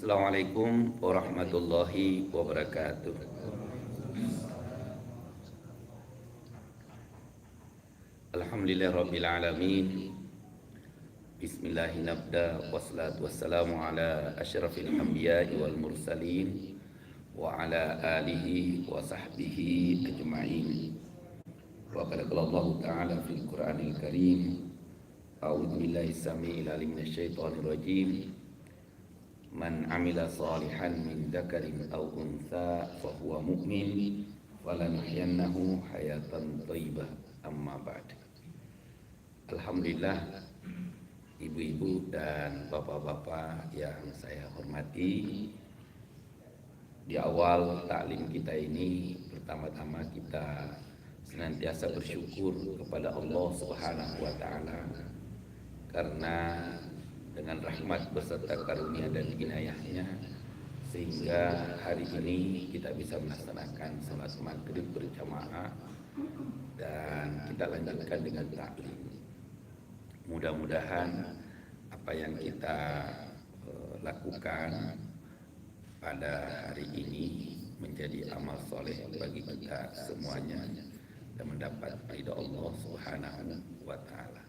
Assalamualaikum warahmatullahi wabarakatuh. Alhamdulillahirabbil alamin. Bismillahirrahmanirrahim. Wassalatu wassalamu ala asyrafil anbiya'i wal mursalin wa ala alihi wa sahbihi ajma'in. Wa qala Allahu ta'ala fil Qur'anil Karim. A'udzu billahi samii'il 'alim minasyaitonir rajim. Man amila salihan min dzakarin aw untha fa huwa mu'min falanuhyiyannahu hayatan thayyibah. Amma ba'd. Alhamdulillah, ibu-ibu dan bapak-bapak yang saya hormati, di awal taklim kita ini pertama-tama kita senantiasa bersyukur kepada Allah Subhanahu wa taala karena dengan rahmat beserta karunia dan inayahnya sehingga hari ini kita bisa melaksanakan salat maghrib berjamaah dan kita lanjutkan dengan taklim. Mudah-mudahan apa yang kita lakukan pada hari ini menjadi amal soleh bagi kita semuanya dan mendapat ridha Allah Subhanahu wa taala.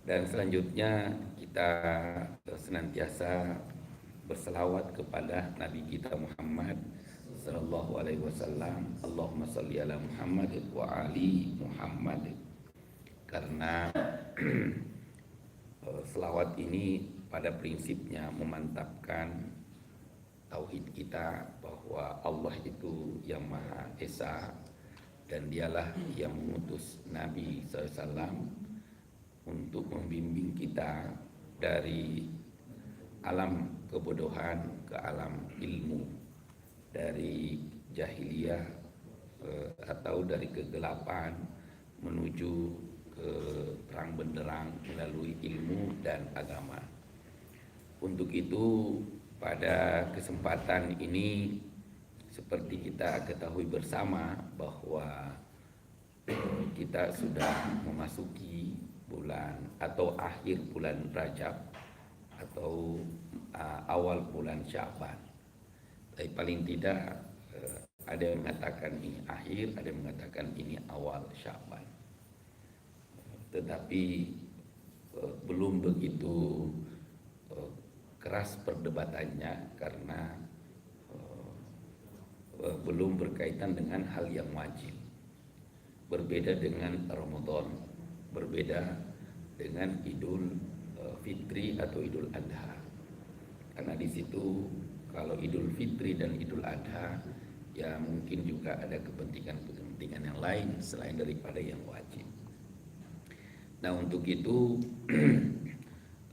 Dan selanjutnya kita senantiasa berselawat kepada Nabi kita Muhammad sallallahu alaihi wasallam. Allahumma shalli ala Muhammad wa ali Muhammad. Karena selawat ini pada prinsipnya memantapkan tauhid kita bahwa Allah itu yang Maha Esa dan dialah yang mengutus Nabi SAW untuk membimbing kita dari alam kebodohan ke alam ilmu, dari jahiliyah atau dari kegelapan menuju ke terang benderang melalui ilmu dan agama. Untuk itu pada kesempatan ini seperti kita ketahui bersama bahwa kita sudah memasuki bulan atau akhir bulan Rajab atau awal bulan Sya'ban. Tapi paling tidak ada yang mengatakan ini akhir, ada yang mengatakan ini awal Sya'ban. Tetapi belum begitu keras perdebatannya karena belum berkaitan dengan hal yang wajib. Berbeda dengan Ramadan, berbeda dengan Idul Fitri atau Idul Adha. Karena di situ kalau Idul Fitri dan Idul Adha ya mungkin juga ada kepentingan yang lain selain daripada yang wajib. Nah, untuk itu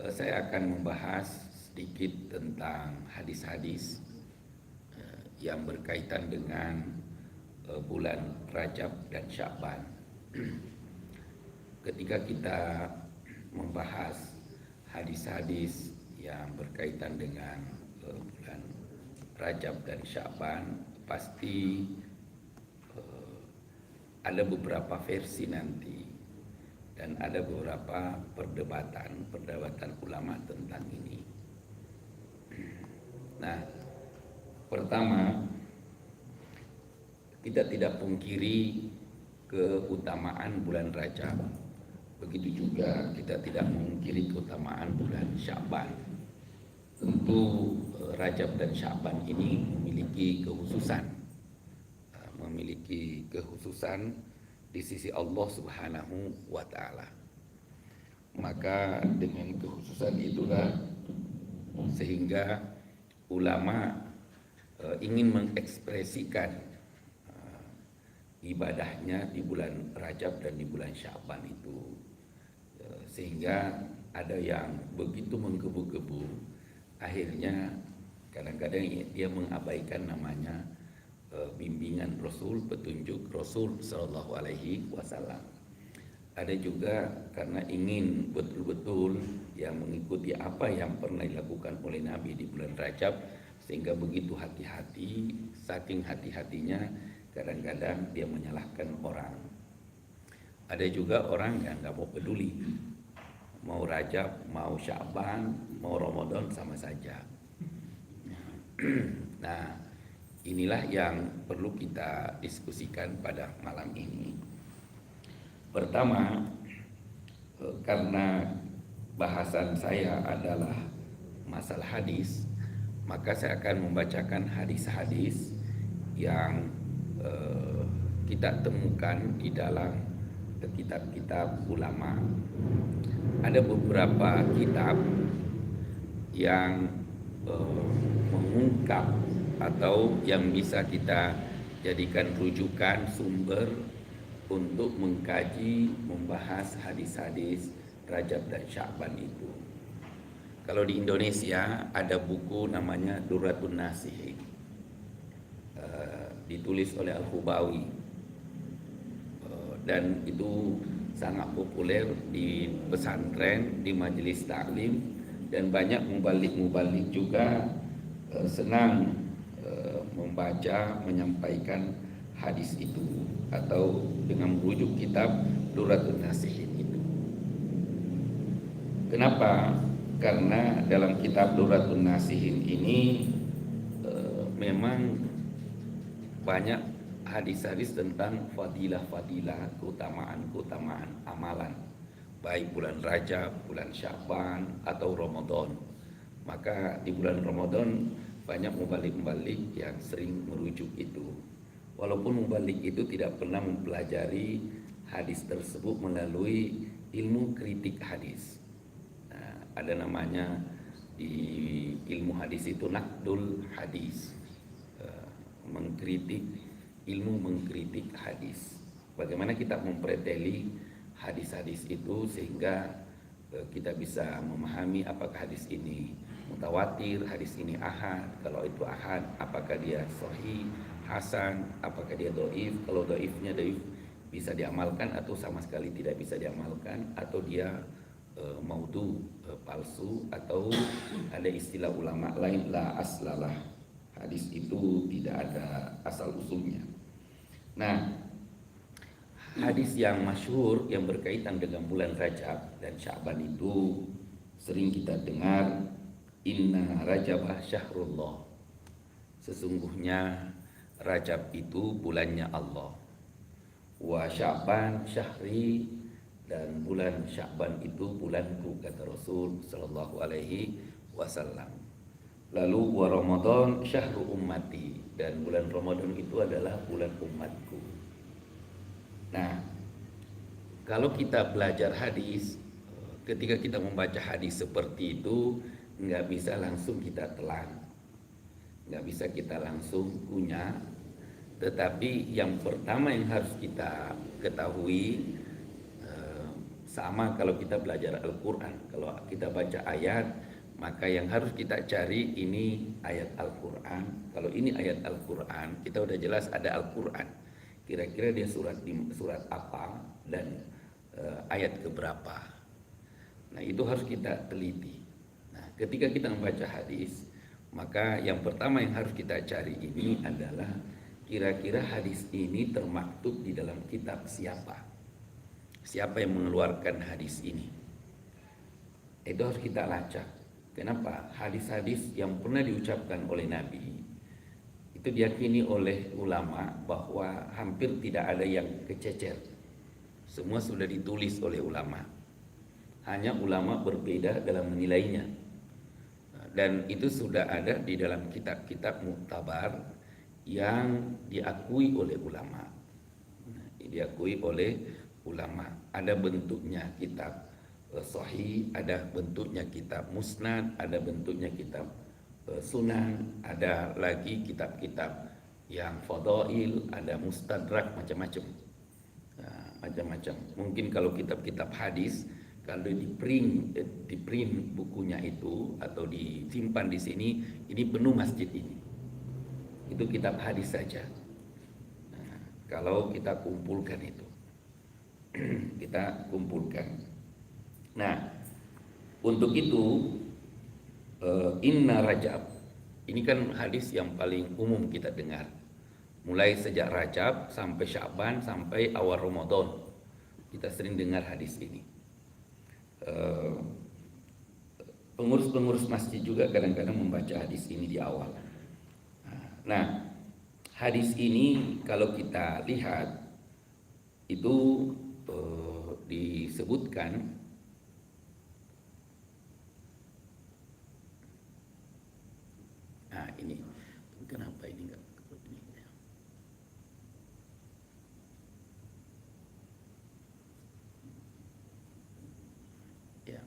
saya akan membahas sedikit tentang hadis-hadis yang berkaitan dengan bulan Rajab dan Sya'ban. Ketika kita membahas hadis-hadis yang berkaitan dengan bulan Rajab dan Sya'ban, pasti ada beberapa versi nanti dan ada beberapa perdebatan ulama tentang ini. Nah, pertama, kita tidak pungkiri keutamaan bulan Rajab. Begitu juga kita tidak memungkiri keutamaan bulan Sya'ban. Tentu Rajab dan Sya'ban ini memiliki kekhususan di sisi Allah Subhanahu wa taala. Maka dengan kekhususan itulah sehingga ulama ingin mengekspresikan ibadahnya di bulan Rajab dan di bulan Sya'ban itu, sehingga ada yang begitu menggebu-gebu akhirnya kadang-kadang dia mengabaikan namanya bimbingan Rasul, petunjuk Rasul Sallallahu Alaihi Wasallam. Ada juga karena ingin betul-betul yang mengikuti apa yang pernah dilakukan oleh Nabi di bulan Rajab, sehingga begitu hati-hati, saking hati-hatinya kadang-kadang dia menyalahkan orang. Ada juga orang yang nggak mau peduli, mau Rajab, mau Sya'ban, mau Ramadan sama saja. Nah, inilah yang perlu kita diskusikan pada malam ini. Pertama, karena bahasan saya adalah masalah hadis, maka saya akan membacakan hadis-hadis yang kita temukan di dalam kitab-kitab ulama. Ada beberapa kitab yang mengungkap atau yang bisa kita jadikan rujukan sumber untuk mengkaji, membahas hadis-hadis Rajab dan Sya'ban itu. Kalau di Indonesia ada buku namanya Durratun Nasihin, ditulis oleh Al-Khubawi, dan itu sangat populer di pesantren, di majelis taklim, dan banyak mubalik juga senang membaca, menyampaikan hadis itu atau dengan merujuk kitab Durratun Nasihin itu. Kenapa? Karena dalam kitab Durratun Nasihin ini memang banyak hadis-hadis tentang fadilah-fadilah, keutamaan-keutamaan amalan, baik bulan Rajab, bulan Sya'ban atau Ramadan. Maka di bulan Ramadan banyak mubalik-mubalik yang sering merujuk itu. Walaupun mubalik itu tidak pernah mempelajari hadis tersebut melalui ilmu kritik hadis. Ada namanya di ilmu hadis itu naqdul hadis, mengkritik, ilmu mengkritik hadis. Bagaimana kita mempreteli hadis-hadis itu sehingga kita bisa memahami apakah hadis ini mutawatir, hadis ini ahad. Kalau itu ahad, apakah dia sahih, hasan, apakah dia dhaif. Kalau dhaifnya dhaif bisa diamalkan atau sama sekali tidak bisa diamalkan, atau dia maudhu, palsu, atau ada istilah ulama lain la aslalah, hadis itu tidak ada asal usulnya. Nah, hadis yang masyhur yang berkaitan dengan bulan Rajab dan Sya'ban itu sering kita dengar, inna Rajabah syahrullah, sesungguhnya Rajab itu bulannya Allah, wa Sya'ban syahri, dan bulan Sya'ban itu bulanku, kata Rasul sallallahu alaihi wasallam. Lalu wa Ramadan syahru ummati, dan bulan Ramadan itu adalah bulan umatku. Nah, kalau kita belajar hadis, ketika kita membaca hadis seperti itu, nggak bisa langsung kita telan, nggak bisa kita langsung kunyah. Tetapi yang pertama yang harus kita ketahui, sama kalau kita belajar Al-Quran, kalau kita baca ayat, maka yang harus kita cari ini ayat Al-Quran. Kalau ini ayat Al-Quran, kita udah jelas ada Al-Quran. Kira-kira dia surat apa dan ayat keberapa. Nah, itu harus kita teliti. Nah, ketika kita membaca hadis, maka yang pertama yang harus kita cari ini adalah kira-kira hadis ini termaktub di dalam kitab siapa. Siapa yang mengeluarkan hadis ini? Itu harus kita lacak. Kenapa? Hadis-hadis yang pernah diucapkan oleh Nabi itu diyakini oleh ulama bahwa hampir tidak ada yang kececer. Semua sudah ditulis oleh ulama. Hanya ulama berbeda dalam menilainya. Dan itu sudah ada di dalam kitab-kitab muktabar yang diakui oleh ulama. Diakui oleh ulama. Ada bentuknya kitab sahih, ada bentuknya kitab musnad, ada bentuknya kitab sunan, ada lagi kitab-kitab yang fadail, ada mustadrak, macam-macam. Nah, macam-macam. Mungkin kalau kitab-kitab hadis, kalau di print bukunya itu atau disimpan di sini, ini penuh masjid ini. Itu kitab hadis saja. Nah, kalau kita kumpulkan itu, kita kumpulkan. Nah, untuk itu inna Rajab, ini kan hadis yang paling umum kita dengar, mulai sejak Rajab sampai Sya'ban sampai awal Ramadan kita sering dengar hadis ini. eh, pengurus-pengurus masjid juga kadang-kadang membaca hadis ini di awal. Nah, hadis ini kalau kita lihat itu disebutkan ini kenapa ini enggak ini ya.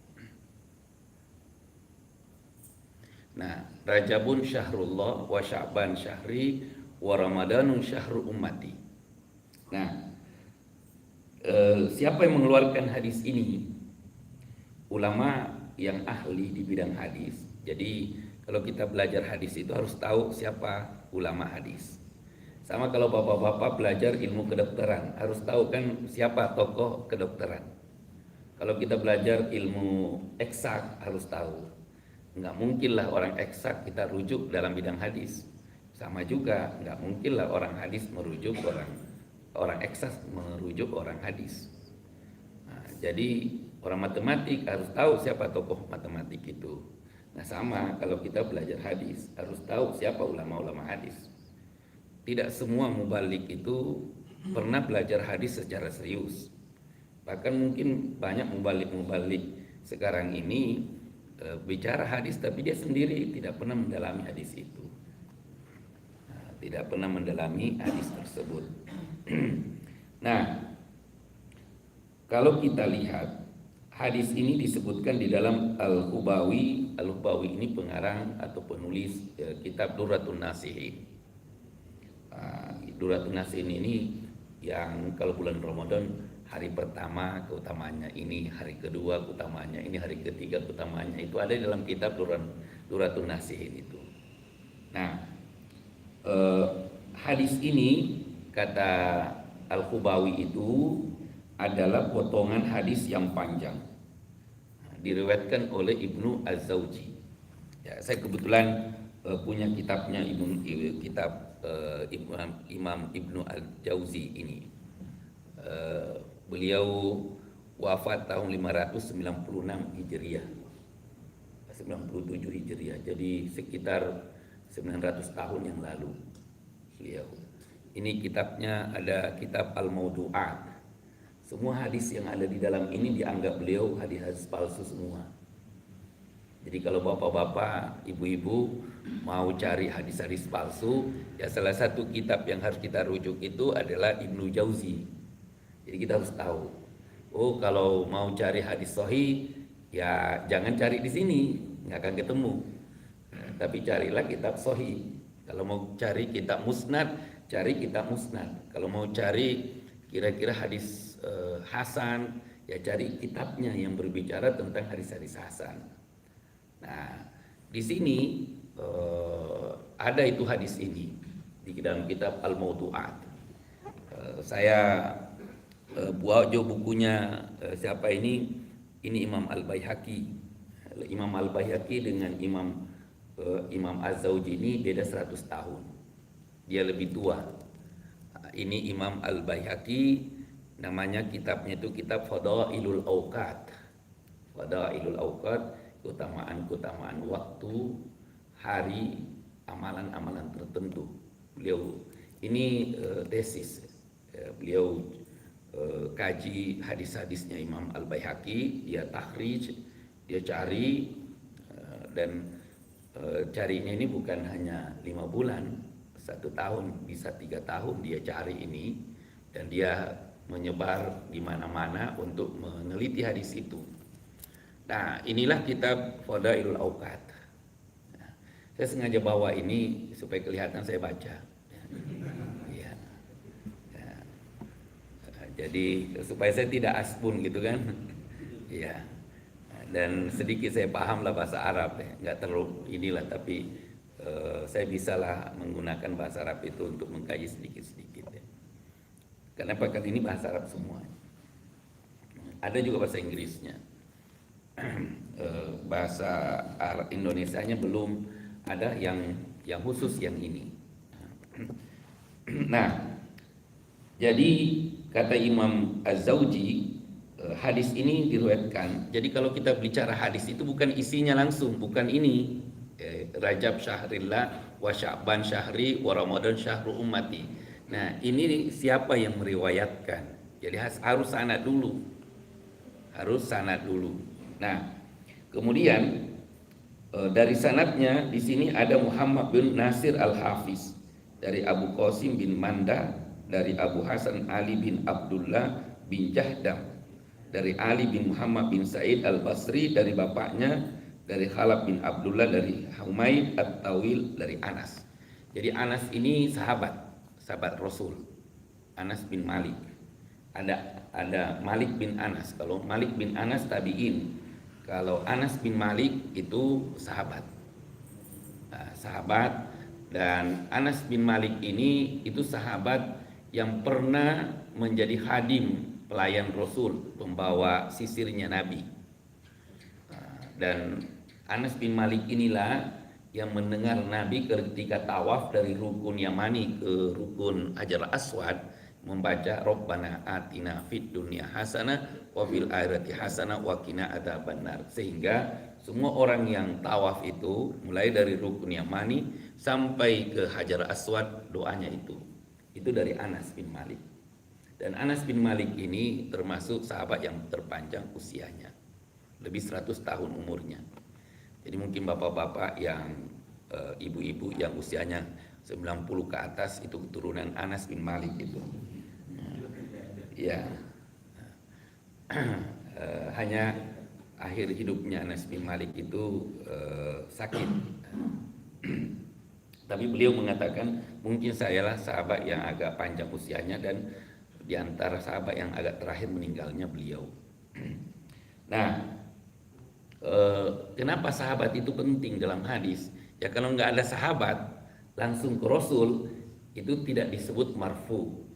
Nah, Rajabun syahrullah wa Sya'ban syahri wa Ramadanun syahru ummati. Nah, siapa yang mengeluarkan hadis ini? Ulama yang ahli di bidang hadis. Jadi kalau kita belajar hadis itu harus tahu siapa ulama hadis. Sama kalau bapak-bapak belajar ilmu kedokteran, harus tahu kan siapa tokoh kedokteran. Kalau kita belajar ilmu eksak harus tahu. Nggak mungkinlah orang eksak kita rujuk dalam bidang hadis. Sama juga nggak mungkinlah orang hadis merujuk orang eksak merujuk orang hadis. Nah, jadi orang matematik harus tahu siapa tokoh matematik itu. Nah, sama kalau kita belajar hadis harus tahu siapa ulama-ulama hadis. Tidak semua mubalik itu pernah belajar hadis secara serius. Bahkan mungkin banyak mubalik sekarang ini bicara hadis tapi dia sendiri tidak pernah mendalami hadis itu. Nah, tidak pernah mendalami hadis tersebut. Nah, kalau kita lihat hadis ini disebutkan di dalam Al-Hubawi. Al-Hubawi ini pengarang atau penulis kitab Durratun Nasihin. Durratun Nasihin ini yang kalau bulan Ramadan hari pertama keutamaannya ini, hari kedua keutamaannya ini, hari ketiga keutamaannya itu ada di dalam kitab Durratun Nasihin itu. Nah, hadis ini kata Al-Khubawi itu adalah potongan hadis yang panjang, diriwayatkan oleh Ibnu Az-Zawji. Ya, saya kebetulan punya kitabnya Imam Ibnu Al-Jauzi ini. Beliau wafat tahun 596 Hijriah, 97 Hijriah. Jadi sekitar 900 tahun yang lalu beliau. Ini kitabnya ada kitab Al-Mawdu'at. Semua hadis yang ada di dalam ini dianggap beliau hadis-hadis palsu semua. Jadi kalau bapak-bapak, ibu-ibu mau cari hadis-hadis palsu, ya salah satu kitab yang harus kita rujuk itu adalah Ibnu Jauzi. Jadi kita harus tahu, oh kalau mau cari hadis sahih, ya jangan cari di sini, nggak akan ketemu. Tapi carilah kitab sahih. Kalau mau cari kitab musnad, cari kitab musnad. Kalau mau cari kira-kira hadis hasan, ya cari kitabnya yang berbicara tentang hadis-hadis hasan. Nah, di sini ada itu hadis ini di dalam kitab Al-Mawdu'at. Saya buat jo bukunya siapa ini? Ini Imam Al-Baihaqi. Imam Al-Baihaqi dengan Imam Az-Zawji ini beda 100 tahun. Dia lebih tua. Ini Imam Al-Baihaqi, namanya kitabnya itu kitab Fadailul Awqat. Fadailul Awqat, keutamaan waktu, hari, amalan-amalan tertentu. Beliau ini tesis. Beliau kaji hadis-hadisnya Imam Al-Baihaqi, dia takhrij, dia cari dan carinya ini bukan hanya 5 bulan, 1 tahun, bisa 3 tahun dia cari ini, dan dia menyebar di mana-mana untuk meneliti hadis itu. Nah, inilah kitab Fadailul Awqat. Nah, saya sengaja bawa ini supaya kelihatan saya baca. Ya. Ya. Jadi supaya saya tidak asbun gitu kan. Ya. Dan sedikit saya paham lah bahasa Arab ya. Nggak terlalu inilah, tapi saya bisalah menggunakan bahasa Arab itu untuk mengkaji sedikit-sedikit ya. Karena paket ini bahasa Arab semua. Ada juga bahasa Inggrisnya. Bahasa Arab Indonesianya belum ada yang khusus yang ini. Nah, jadi kata Imam Az-Zawji, hadis ini diriwayatkan. Jadi kalau kita bicara hadis itu bukan isinya langsung, bukan ini Rajab syahrillah wa Sya'ban syahri wa Ramadan syahru ummati. Nah, ini siapa yang meriwayatkan? Jadi harus sanad dulu. Harus sanad dulu. Nah, kemudian dari sanadnya di sini ada Muhammad bin Nasir Al-Hafiz dari Abu Qasim bin Manda, dari Abu Hasan Ali bin Abdullah bin Jahdam, dari Ali bin Muhammad bin Sa'id Al-Basri dari bapaknya, dari Khalaf bin Abdullah, dari Humaid At-Tawil, dari Anas. Jadi Anas ini sahabat Rasul. Anas bin Malik. Ada Malik bin Anas. Kalau Malik bin Anas tabi'in. Kalau Anas bin Malik itu sahabat. Sahabat, dan Anas bin Malik ini itu sahabat yang pernah menjadi khadim pelayan Rasul, pembawa sisirnya Nabi. Dan Anas bin Malik inilah yang mendengar Nabi ketika tawaf dari rukun Yamani ke rukun Hajar Aswad membaca Rabbana atina fid dunya hasanah wa fil akhirati hasanah wa qina adzabannar, sehingga semua orang yang tawaf itu mulai dari rukun Yamani sampai ke Hajar Aswad doanya itu dari Anas bin Malik. Dan Anas bin Malik ini termasuk sahabat yang terpanjang usianya, lebih 100 tahun umurnya. Jadi mungkin bapak-bapak yang ibu-ibu yang usianya 90 ke atas itu keturunan Anas bin Malik itu. Ya. Hanya akhir hidupnya Anas bin Malik itu sakit. Tapi beliau mengatakan mungkin sayalah sahabat yang agak panjang usianya, dan di antara sahabat yang agak terakhir meninggalnya beliau. Nah, kenapa sahabat itu penting dalam hadis? Ya kalau nggak ada sahabat langsung ke Rasul, itu tidak disebut marfu,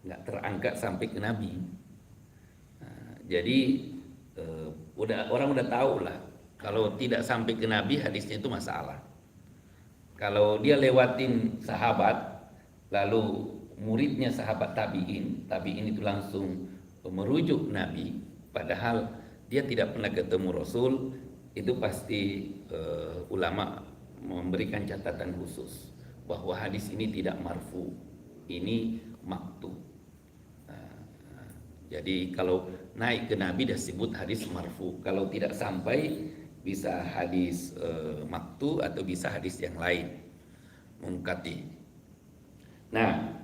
nggak terangkat sampai ke Nabi. Nah, jadi orang udah tahu lah, kalau tidak sampai ke Nabi hadisnya itu masalah. Kalau dia lewatin sahabat, lalu muridnya sahabat tabi'in itu langsung merujuk Nabi, padahal dia tidak pernah ketemu Rasul, itu pasti ulama memberikan catatan khusus bahwa hadis ini tidak marfu, ini maktu. Jadi kalau naik ke Nabi disebut hadis marfu, kalau tidak sampai bisa hadis maktu atau bisa hadis yang lain mungkati. Nah,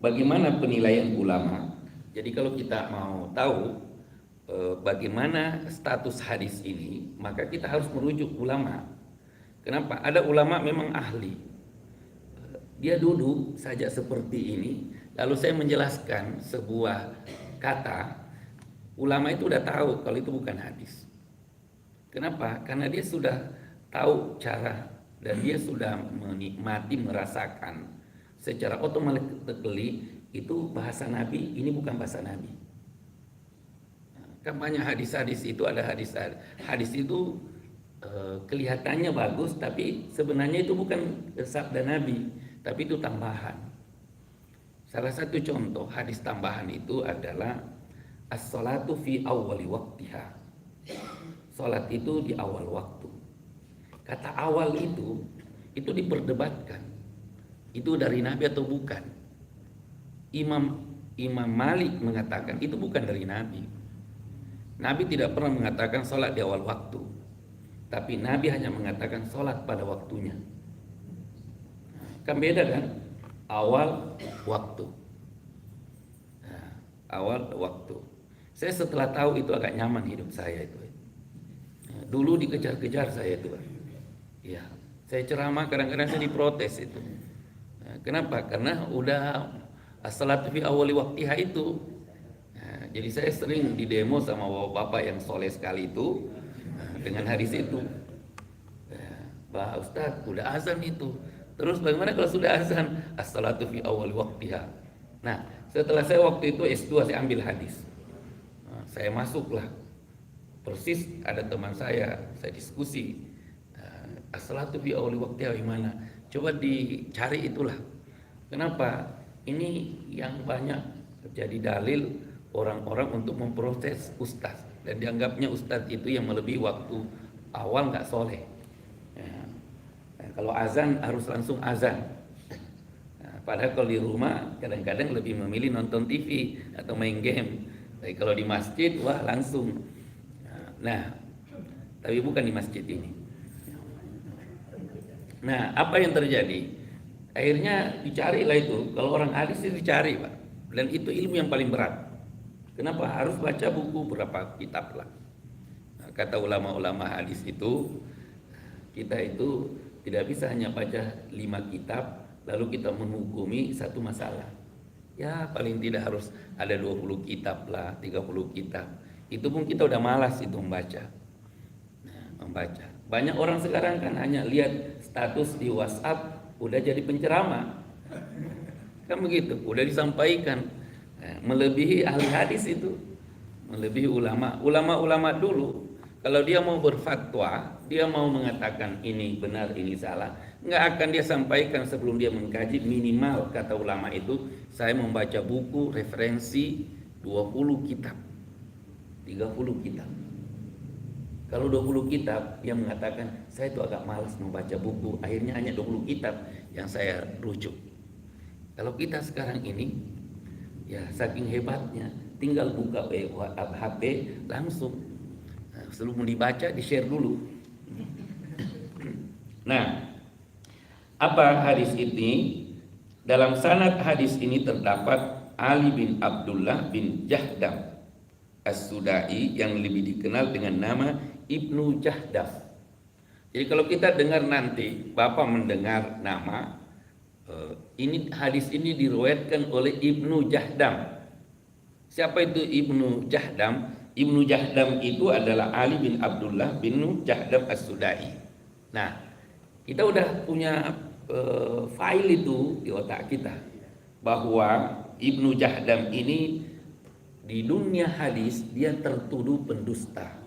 bagaimana penilaian ulama? Jadi kalau kita mau tahu bagaimana status hadis ini, maka kita harus merujuk ulama. Kenapa? Ada ulama memang ahli, dia duduk saja seperti ini, lalu saya menjelaskan sebuah kata, ulama itu udah tahu kalau itu bukan hadis. Kenapa? Karena dia sudah tahu cara, dan dia sudah menikmati, merasakan secara otomatis itu bahasa Nabi, ini bukan bahasa Nabi. Kan banyak hadis-hadis itu, ada hadis itu kelihatannya bagus, tapi sebenarnya itu bukan sabda Nabi, tapi itu tambahan. Salah satu contoh hadis tambahan itu adalah as-salatu fi awwali waqtiha. Salat itu di awal waktu. Kata awal itu diperdebatkan. Itu dari Nabi atau bukan? Imam Malik mengatakan itu bukan dari Nabi. Nabi tidak pernah mengatakan sholat di awal waktu, tapi Nabi hanya mengatakan sholat pada waktunya. Kan beda kan? Awal waktu. Nah, awal waktu. Saya setelah tahu itu agak nyaman hidup saya itu. Dulu dikejar-kejar saya itu. Ya, saya ceramah kadang-kadang saya diprotes itu. Kenapa? Karena udah as-salatu fi awali waqtiha itu. Jadi saya sering didemo sama bapak-bapak yang soleh sekali itu dengan hadis itu. Bah Ustaz, udah azan itu. Terus bagaimana kalau sudah azan? As-salatu fi awal waqtiha. Nah, setelah saya waktu itu S2 saya ambil hadis. Saya masuklah. Persis ada teman saya diskusi. As-salatu fi awal waqtiha gimana? Coba dicari itulah. Kenapa? Ini yang banyak jadi dalil orang-orang untuk memproses ustaz, dan dianggapnya ustaz itu yang melebihi waktu awal nggak soleh. Ya. Nah, kalau azan harus langsung azan. Nah, padahal kalau di rumah kadang-kadang lebih memilih nonton TV atau main game. Tapi kalau di masjid wah langsung. Nah, tapi bukan di masjid ini. Nah, apa yang terjadi? Akhirnya dicarilah itu. Kalau orang hadis itu dicari, Pak. Dan itu ilmu yang paling berat. Kenapa? Harus baca buku berapa kitab lah. Nah, kata ulama-ulama hadis itu, kita itu tidak bisa hanya baca 5 kitab lalu kita menghukumi satu masalah. Ya paling tidak harus ada 20 kitab lah, 30 kitab. Itu pun kita udah malas itu membaca. Nah, membaca. Banyak orang sekarang kan hanya lihat status di WhatsApp udah jadi penceramah. Kan begitu, udah disampaikan. Melebihi ahli hadis itu, melebihi ulama. Ulama-ulama dulu kalau dia mau berfatwa, dia mau mengatakan ini benar, ini salah, nggak akan dia sampaikan sebelum dia mengkaji. Minimal kata ulama itu, saya membaca buku referensi 20 kitab, 30 kitab. Kalau 20 kitab, dia mengatakan saya itu agak malas membaca buku, akhirnya hanya 20 kitab yang saya rujuk. Kalau kita sekarang ini, ya saking hebatnya, tinggal buka HP langsung. Nah, sebelum dibaca di-share dulu. Nah, apa hadis ini? Dalam sanad hadis ini terdapat Ali bin Abdullah bin Jahdam As-Sudai yang lebih dikenal dengan nama Ibnu Jahdam. Jadi kalau kita dengar nanti Bapak mendengar nama ini, hadis ini diriwayatkan oleh Ibnu Jahdam. Siapa itu Ibnu Jahdam? Ibnu Jahdam itu adalah Ali bin Abdullah bin Jahdam As-Sudai. Nah, kita udah punya file itu di otak kita bahwa Ibnu Jahdam ini di dunia hadis dia tertuduh pendusta.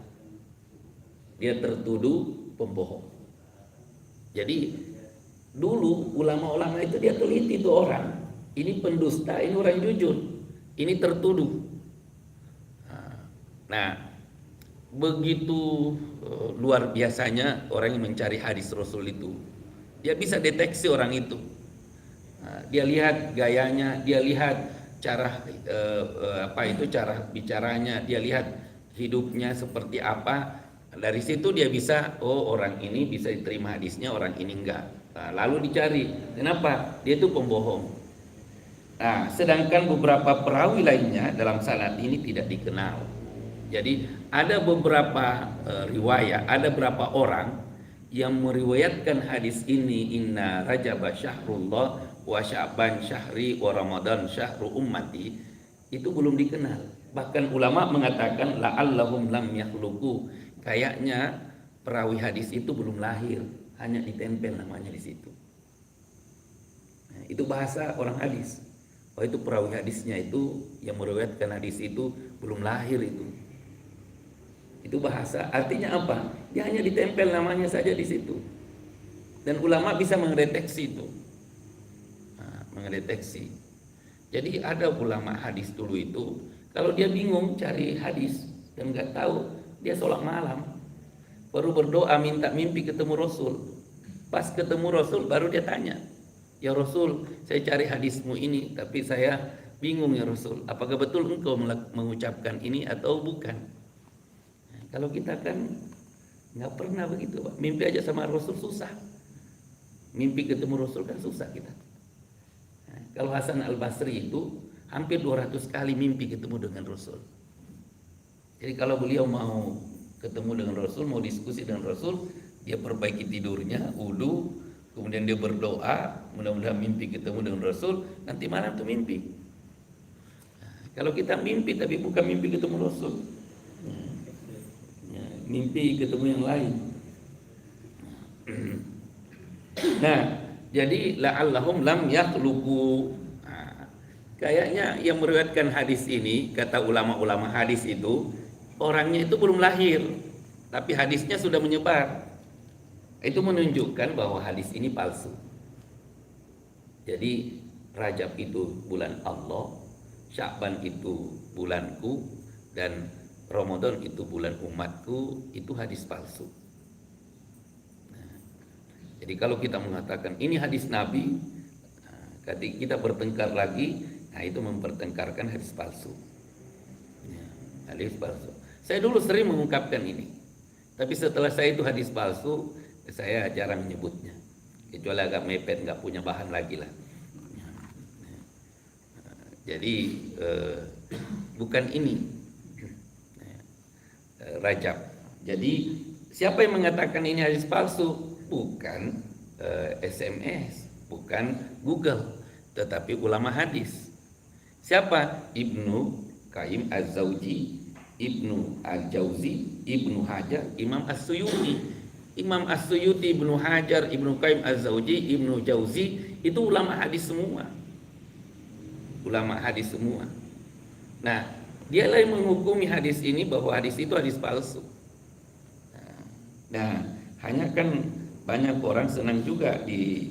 Dia tertuduh pembohong. Jadi dulu ulama-ulama itu dia teliti itu orang, ini pendusta, ini orang jujur, ini tertuduh. Nah, begitu luar biasanya orang yang mencari hadis Rasul itu, dia bisa deteksi orang itu. Dia lihat gayanya, dia lihat cara cara bicaranya, dia lihat hidupnya seperti apa. Dari situ dia bisa, oh orang ini bisa diterima hadisnya, orang ini enggak. Nah, lalu dicari, kenapa? Dia itu pembohong. Nah, sedangkan beberapa perawi lainnya dalam sanad ini tidak dikenal. Jadi ada beberapa riwayat, ada beberapa orang yang meriwayatkan hadis ini, inna Rajab syahrullah wa Sya'ban syahri wa Ramadan syahru ummati, itu belum dikenal. Bahkan ulama mengatakan la'allahum lam yakhluqu, kayaknya perawi hadis itu belum lahir, hanya ditempel namanya di situ. Nah, itu bahasa orang hadis. Oh itu perawi hadisnya itu yang meriwayatkan hadis itu belum lahir itu. Itu bahasa, artinya apa? Dia hanya ditempel namanya saja di situ. Dan ulama bisa mendeteksi itu. Nah, mendeteksi. Jadi ada ulama hadis dulu itu, kalau dia bingung cari hadis dan nggak tahu, dia sholat malam. Baru berdoa minta mimpi ketemu Rasul. Pas ketemu Rasul baru dia tanya, ya Rasul, saya cari hadismu ini tapi saya bingung ya Rasul, apakah betul engkau mengucapkan ini atau bukan? Nah, kalau kita kan nggak pernah begitu, Pak. Mimpi aja sama Rasul susah. Mimpi ketemu Rasul kan susah kita. Nah, kalau Hasan Al-Basri itu hampir 200 kali mimpi ketemu dengan Rasul. Jadi kalau beliau mau ketemu dengan Rasul, mau diskusi dengan Rasul, dia perbaiki tidurnya, wudu, kemudian dia berdoa, mudah-mudahan mimpi ketemu dengan Rasul, nanti malam tuh mimpi. Nah, kalau kita mimpi tapi bukan mimpi ketemu Rasul, mimpi ketemu yang lain. Nah, jadi la'allahum lam yakhluqu. Nah, kayaknya yang meriwayatkan hadis ini, kata ulama-ulama hadis itu, orangnya itu belum lahir, tapi hadisnya sudah menyebar. Itu menunjukkan bahwa hadis ini palsu. Jadi Rajab itu bulan Allah, Sya'ban itu bulanku, dan Ramadan itu bulan umatku, itu hadis palsu. Nah, jadi kalau kita mengatakan ini hadis Nabi, ketika kita bertengkar lagi, nah itu mempertengkarkan hadis palsu. Ya, hadis palsu. Saya dulu sering mengungkapkan ini, tapi setelah saya itu hadis palsu, saya jarang menyebutnya, kecuali agak mepet, nggak punya bahan lagi lah. Jadi bukan ini Rajab. Jadi siapa yang mengatakan ini hadis palsu? Bukan SMS, bukan Google, tetapi ulama hadis. Siapa? Ibnu Qayyim Az-Zawji, Ibnu Al-Jauzi, Ibnu Hajar, Imam As-Suyuti. Imam As-Suyuti, Ibnu Hajar, Ibnu Qayyim Az-Zawji, Ibnu Jauzi, itu ulama hadis semua. Ulama hadis semua. Nah, dialah yang menghukumi hadis ini bahwa hadis itu hadis palsu. Nah, hanya kan banyak orang senang juga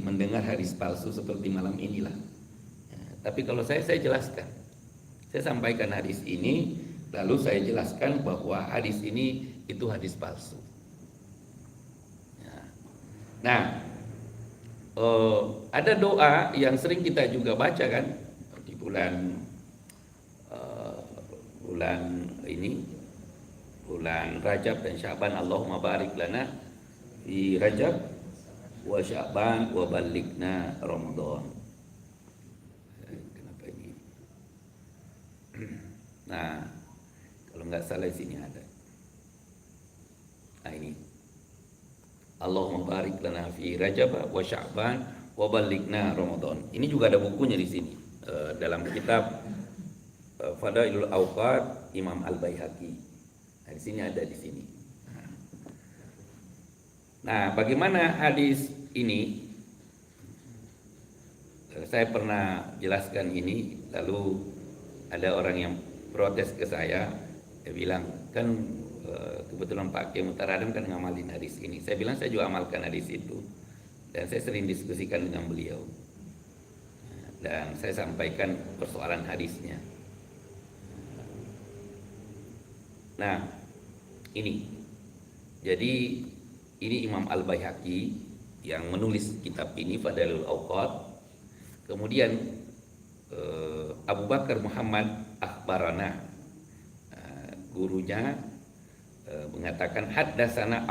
mendengar hadis palsu seperti malam inilah. Tapi kalau saya jelaskan, saya sampaikan hadis ini, lalu saya jelaskan bahwa hadis ini itu hadis palsu. Nah, ada doa yang sering kita juga baca kan di bulan bulan Rajab dan Sya'ban. Allahumma barik lana fi Rajab wa Sya'ban wa ballighna Ramadan. Kenapa ini? Nah, kalau nggak salah di sini ada. Nah ini. Allahumma barik lana fi Rajab wa Sya'ban wa ballighna Ramadan. Ini juga ada bukunya di sini dalam kitab Fadailul Awqat Imam Al-Baihaqi. Nah, di sini ada di sini. Nah, bagaimana hadis ini? Saya pernah jelaskan ini, lalu ada orang yang protes ke saya. Dia bilang, kan kebetulan Pak Kiai Mutaradem kan ngamalin hadis ini. Saya bilang saya juga amalkan hadis itu, dan saya sering diskusikan dengan beliau. Dan saya sampaikan persoalan hadisnya. Nah, ini. Jadi ini Imam Al-Baihaqi yang menulis kitab ini Fadailul Awqat. Kemudian Abu Bakar Muhammad Akhbarana, gurunya, mengatakan haddatsana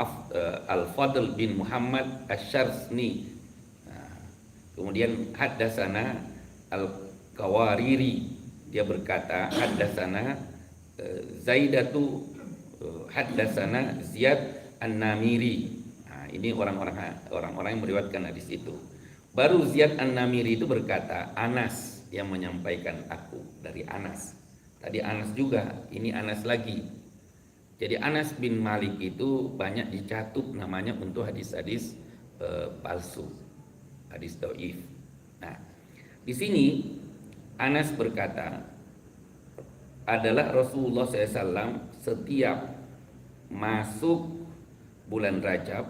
Al-Fadl bin Muhammad Asy-Syarsni. Kemudian haddatsana Al-Qawariri, dia berkata haddatsana Zaidatu, haddatsana Ziyad An-Namiri. Nah, ini orang-orang yang meriwayatkan hadis itu. Baru Ziyad An-Namiri itu berkata, Anas yang menyampaikan aku, dari Anas. Tadi Anas juga, ini Anas lagi. Jadi Anas bin Malik itu banyak dicatut namanya untuk hadis-hadis palsu, hadis dhaif. Nah, di sini Anas berkata, adalah Rasulullah SAW setiap masuk bulan Rajab,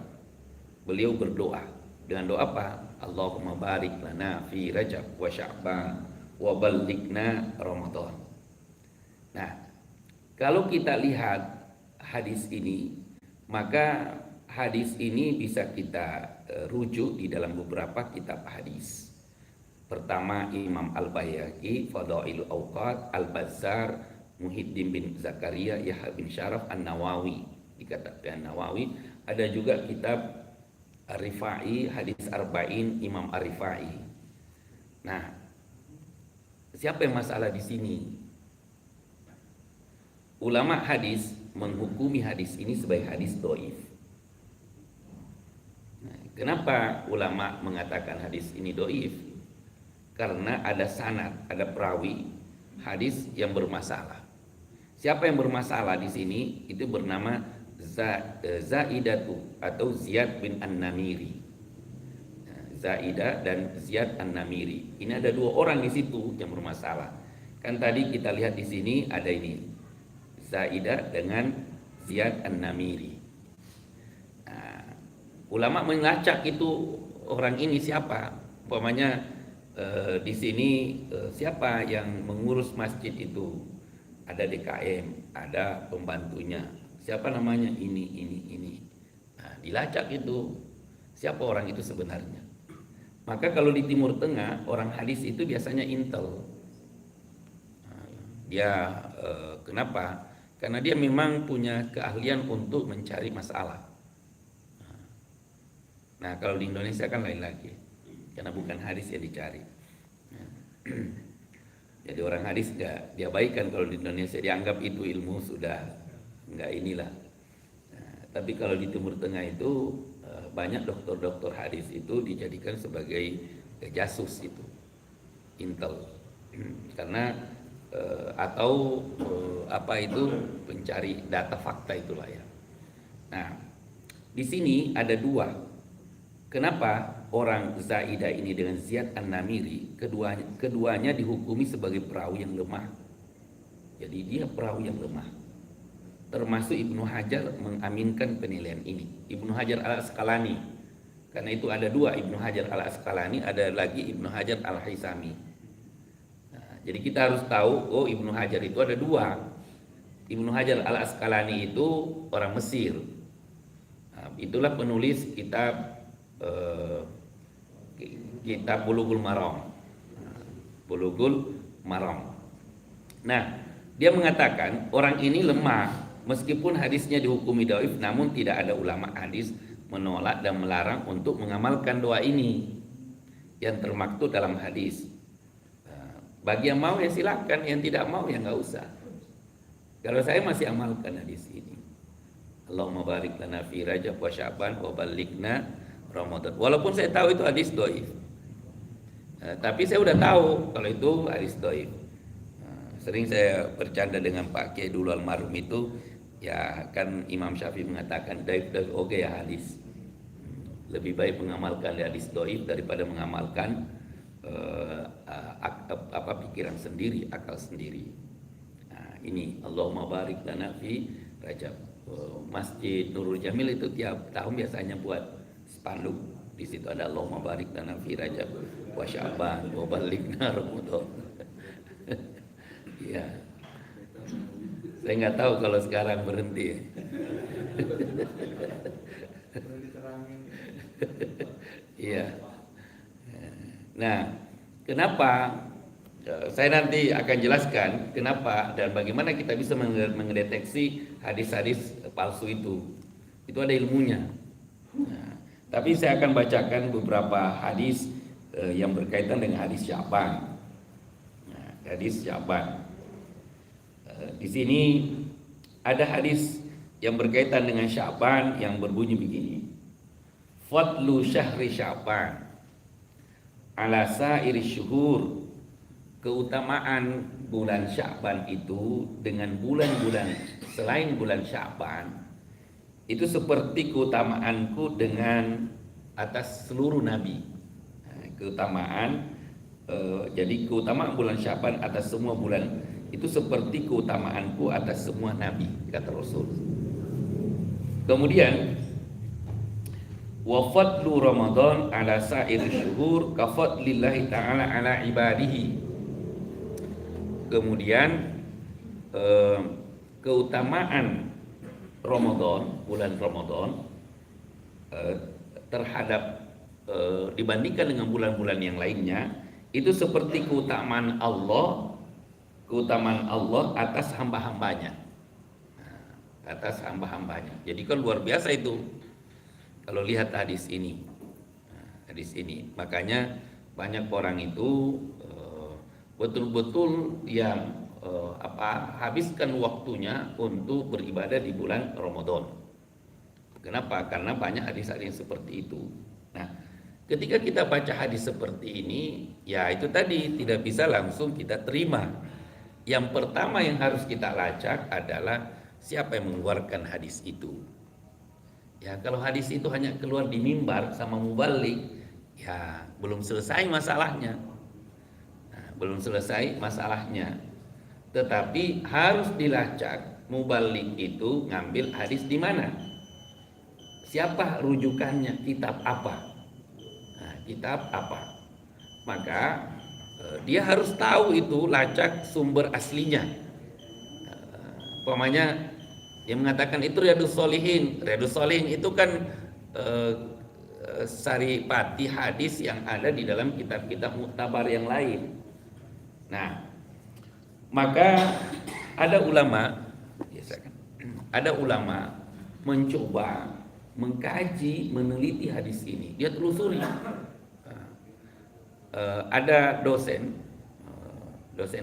beliau berdoa dengan doa apa? Allahumma barik lana fi Rajab wa Sya'ban wa ballighna Ramadan. Nah, kalau kita lihat hadis ini, maka hadis ini bisa kita rujuk di dalam beberapa kitab hadis. Pertama Imam Al-Baihaqi, Fadailul Awqat, Al-Bazzar, Muhyiddin bin Zakaria, Yahya bin Syaraf, An-Nawawi. Dikatakan Nawawi. Ada juga kitab Ar-Rifai, Hadis Arba'in, Imam Ar-Rifai. Nah, siapa yang masalah di sini? Ulama hadis menghukumi hadis ini sebagai hadis dhaif. Nah, kenapa ulama mengatakan hadis ini dhaif? Karena ada sanad, ada perawi hadis yang bermasalah. Siapa yang bermasalah di sini? Itu bernama Zaidatu atau Ziyad bin An-Namiri. Zaidah dan Ziyad An-Namiri. Ini ada dua orang di situ yang bermasalah. Kan tadi kita lihat di sini ada ini Zaidah dengan Ziyad An-Namiri. Nah, ulama melacak itu orang ini siapa? Umpamanya di sini siapa yang mengurus masjid itu? Ada DKM, ada pembantunya. Siapa namanya? Ini. Nah, dilacak itu siapa orang itu sebenarnya. Maka kalau di Timur Tengah orang hadis itu biasanya intel. Nah, dia kenapa? Karena dia memang punya keahlian untuk mencari masalah. Nah, kalau di Indonesia kan lain lagi, karena bukan hadis yang dicari. Jadi orang hadis nggak diabaikan kalau di Indonesia, dianggap itu ilmu sudah nggak inilah. Nah, tapi kalau di Timur Tengah itu banyak dokter-dokter hadis itu dijadikan sebagai jasus itu, intel, karena atau apa itu pencari data fakta itulah ya. Nah, di sini ada dua. Kenapa orang Zaidah ini dengan Ziyad An-Namiri keduanya dihukumi sebagai perawi yang lemah. Jadi dia perawi yang lemah. Termasuk Ibnu Hajar mengaminkan penilaian ini. Ibnu Hajar Al-Asqalani. Karena itu ada dua Ibnu Hajar Al-Asqalani, ada lagi Ibnu Hajar Al-Haisami. Nah, jadi kita harus tahu, oh Ibnu Hajar itu ada dua. Ibnu Hajar Al-Asqalani itu orang Mesir. Nah, itulah penulis kitab Bulughul Maram. Bulughul Maram. Nah, dia mengatakan orang ini lemah meskipun hadisnya dihukumi dhaif, namun tidak ada ulama hadis menolak dan melarang untuk mengamalkan doa ini yang termaktub dalam hadis. Bagi yang mau ya silakan, yang tidak mau ya nggak usah. Kalau saya masih amalkan hadis ini. Allahumma barik lana fi Rajab wa Sya'ban wa balighna Ramadan. Walaupun saya tahu itu hadis dhaif. Tapi saya udah tahu kalau itu hadis dhaif. Sering saya bercanda dengan Pak Kiai dulu almarhum itu, ya kan Imam Syafi'i mengatakan dhaif oke ya hadis. Lebih baik mengamalkan hadis dhaif daripada mengamalkan apa pikiran sendiri, akal sendiri. Nah, ini Allahumma barik lana fi Rajab. Masjid Nurul Jamil itu tiap tahun biasanya buat spanduk. Di situ ada Allahumma barik lana fi Rajab wa Sya'ban wa balighna Ramadan. Ya. Saya nggak tahu kalau sekarang berhenti. Iya. Nah, kenapa? Saya nanti akan jelaskan kenapa dan bagaimana kita bisa mendeteksi hadis-hadis palsu itu. Itu ada ilmunya. Nah, tapi saya akan bacakan beberapa hadis yang berkaitan dengan hadis Sya'ban. Nah, hadis Sya'ban. Di sini ada hadis yang berkaitan dengan Sya'ban yang berbunyi begini. Fadlu syahri Sya'ban ala sa'iri syuhur. Keutamaan bulan Sya'ban itu dengan bulan-bulan selain bulan Sya'ban itu seperti keutamaanku dengan atas seluruh nabi. Nah, jadi keutamaan bulan Sya'ban atas semua bulan itu seperti keutamaanku atas semua nabi, kata Rasul. Kemudian wa fadlu Ramadan ala sa'ir syuhur ka fadlillahi ta'ala ala ibadihi. Kemudian keutamaan Ramadan, bulan Ramadan terhadap dibandingkan dengan bulan-bulan yang lainnya itu seperti keutamaan Allah atas hamba-hambanya. Atas hamba-hambanya. Jadi kan luar biasa itu kalau lihat hadis ini. Makanya banyak orang itu betul-betul yang habiskan waktunya untuk beribadah di bulan Ramadan. Kenapa? Karena banyak hadis-hadis seperti itu. Nah, ketika kita baca hadis seperti ini, ya itu tadi tidak bisa langsung kita terima. Yang pertama yang harus kita lacak adalah siapa yang mengeluarkan hadis itu. Ya, kalau hadis itu hanya keluar di mimbar sama mubalik, ya belum selesai masalahnya. Belum selesai masalahnya. Tetapi harus dilacak mubalik itu ngambil hadis di mana? Siapa rujukannya? Kitab apa? Nah, kitab apa? maka dia harus tahu itu lacak sumber aslinya. Umpamanya yang mengatakan itu Riyadhus Shalihin. Riyadhus Shalihin itu kan saripati hadis yang ada di dalam kitab-kitab muktabar yang lain. Nah, maka ada ulama, ada ulama mencoba mengkaji, meneliti hadis ini. Dia telusuri. Ada dosen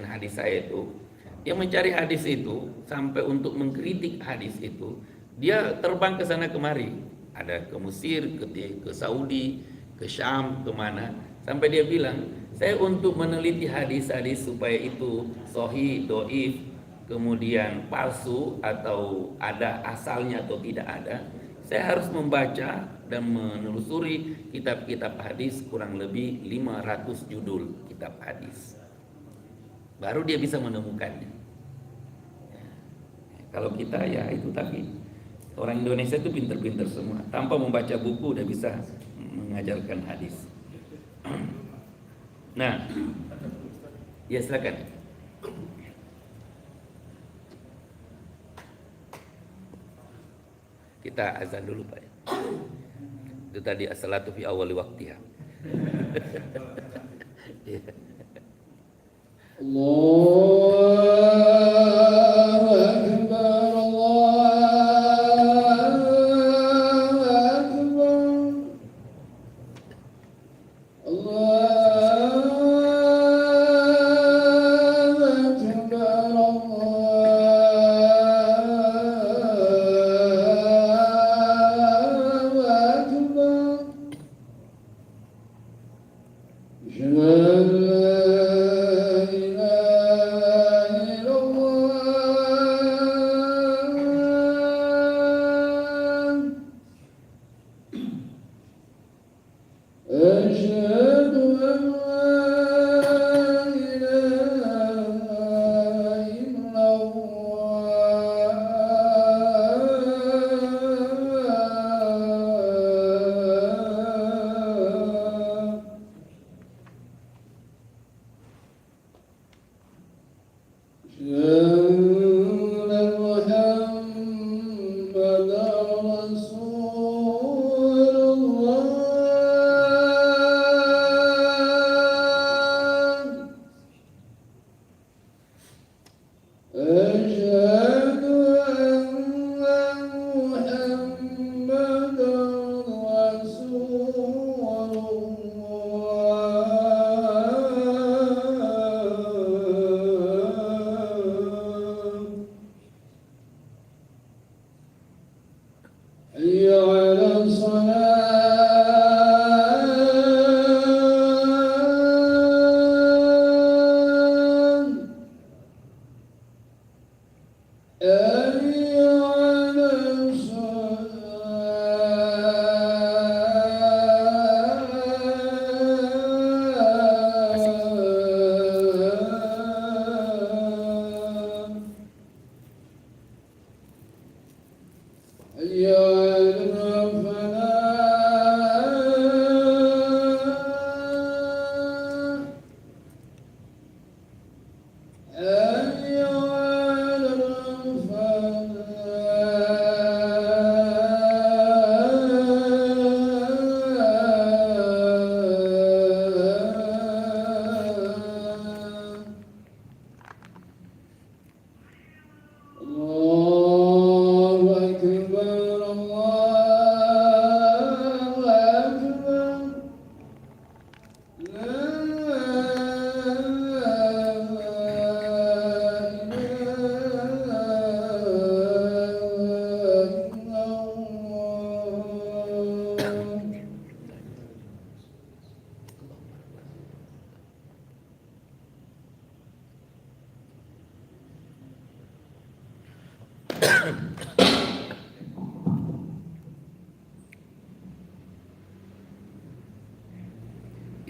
hadis saya itu yang mencari hadis itu sampai untuk mengkritik hadis itu. Dia terbang ke sana kemari. Ada ke Mesir, ke Saudi, ke Syam, kemana. Sampai dia bilang, saya untuk meneliti hadis-hadis supaya itu sahih, dhaif, kemudian palsu atau ada asalnya atau tidak ada, saya harus membaca dan menelusuri kitab-kitab hadis kurang lebih 500 judul kitab hadis. Baru dia bisa menemukannya. Kalau kita ya itu tadi, orang Indonesia itu pinter-pinter semua. Tanpa membaca buku udah bisa mengajarkan hadis. Nah, ya silakan. Kita azan dulu Pak. Itu tadi as-salatu fi awali waktiha. Allahu Akbar, Allahu Akbar, Allahu Akbar,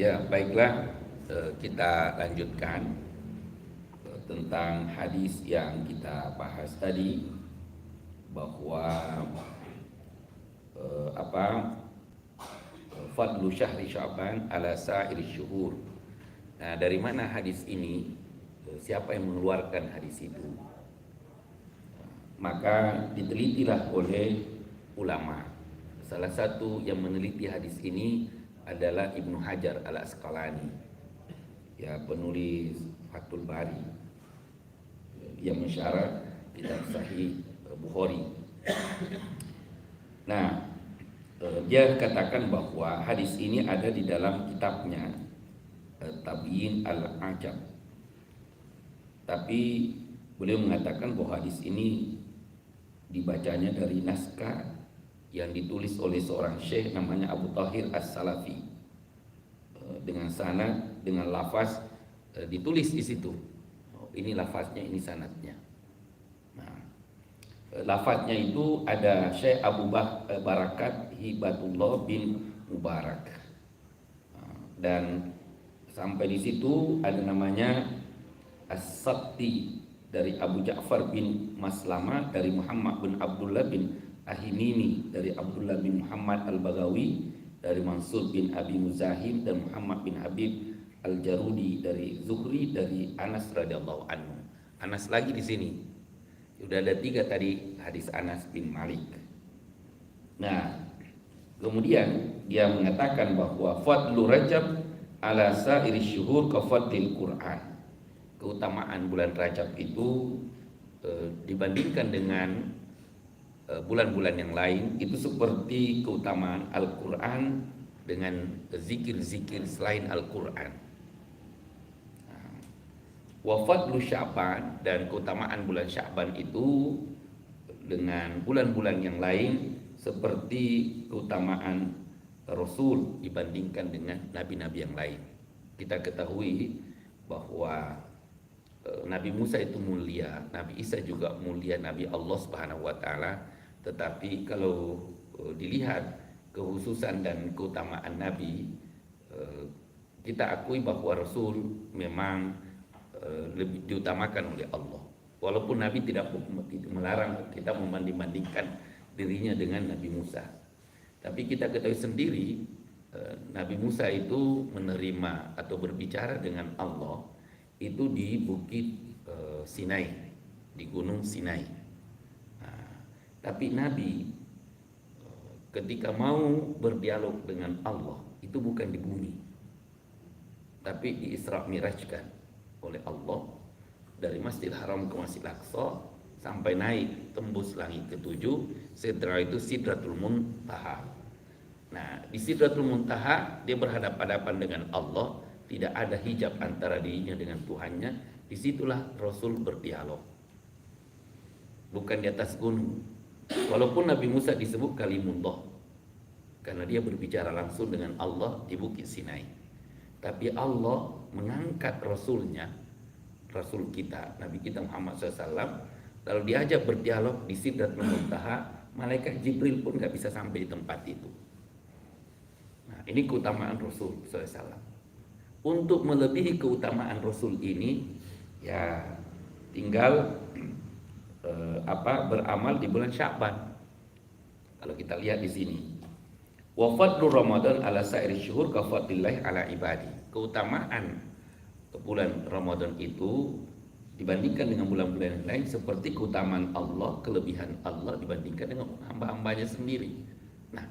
Ya, baiklah, kita lanjutkan tentang hadis yang kita bahas tadi, bahwa fadlu syahri Sya'ban ala sa'iri syuhur, Nah, dari mana hadis ini? Siapa yang mengeluarkan hadis itu? Maka ditelitilah oleh ulama. Salah satu yang meneliti hadis ini adalah Ibnu Hajar Al-Asqalani, ya, penulis Fathul Bari, yang mensyarah kitab Sahih Bukhari. Nah, dia katakan bahwa hadis ini ada di dalam kitabnya Tabiin Al-Ajab. Tapi beliau mengatakan bahwa hadis ini dibacanya dari naskah yang ditulis oleh seorang syekh namanya Abu Thahir As-Salafi, dengan sanad, dengan lafaz ditulis di situ. Ini lafaznya, ini sanadnya. Nah, lafaznya itu ada Syekh Abu Barakat Hibatullah bin Mubarak. Dan sampai di situ ada namanya As-Sabti dari Abu Ja'far bin Maslama, dari Muhammad bin Abdullah bin Ahimimi, dari Abdullah bin Muhammad Al-Bagawi, dari Mansur bin Abi Muzahim, dan Muhammad bin Habib Al-Jarudi, dari Zuhri, dari Anas radhiyallahu anhu. Anas lagi di sini. Sudah ada 3 tadi hadis Anas bin Malik. Nah, kemudian dia mengatakan bahwa fadlu Rajab ala sa'iri syuhur ka fadlil Qur'an. Keutamaan bulan Rajab itu dibandingkan dengan bulan-bulan yang lain itu seperti keutamaan Al-Quran dengan zikir-zikir selain Al-Quran. Wa fadlu Sya'ban, dan keutamaan bulan Sya'ban itu dengan bulan-bulan yang lain seperti keutamaan Rasul dibandingkan dengan nabi-nabi yang lain. Kita ketahui bahwa Nabi Musa itu mulia, Nabi Isa juga mulia, Nabi Allah Subhanahu wa taala. Tetapi kalau dilihat kekhususan dan keutamaan Nabi, kita akui bahwa Rasul memang lebih diutamakan oleh Allah. Walaupun Nabi tidak melarang kita membanding-bandingkan dirinya dengan Nabi Musa. Tapi kita ketahui sendiri, Nabi Musa itu menerima atau berbicara dengan Allah itu di bukit Sinai, di gunung Sinai. Nah, tapi Nabi ketika mau berdialog dengan Allah itu bukan di bumi, tapi di Isra Mirajkan oleh Allah dari Masjidil Haram ke Masjidil Aqsa sampai naik tembus langit ke-7. Setelah itu Sidratul Muntaha. Nah, di Sidratul Muntaha dia berhadapan-hadapan dengan Allah. Tidak ada hijab antara dirinya dengan Tuhannya. Disitulah Rasul berdialog, bukan di atas gunung. Walaupun Nabi Musa disebut kalimullah karena dia berbicara langsung dengan Allah di bukit Sinai, tapi Allah mengangkat Rasulnya, Rasul kita, Nabi kita Muhammad SAW, lalu diajak berdialog di Sidratul Muntaha. Malaikat Jibril pun gak bisa sampai di tempat itu. Nah, ini keutamaan Rasul SAW. Untuk melebihi keutamaan Rasul ini, ya tinggal beramal di bulan Sya'ban. Kalau kita lihat di sini, wa fadlu Ramadan ala sa'iri syuhur ka fadlillah ala ibadi. Keutamaan bulan Ramadan itu dibandingkan dengan bulan-bulan yang lain seperti keutamaan Allah, kelebihan Allah dibandingkan dengan hamba-hambanya sendiri. Nah,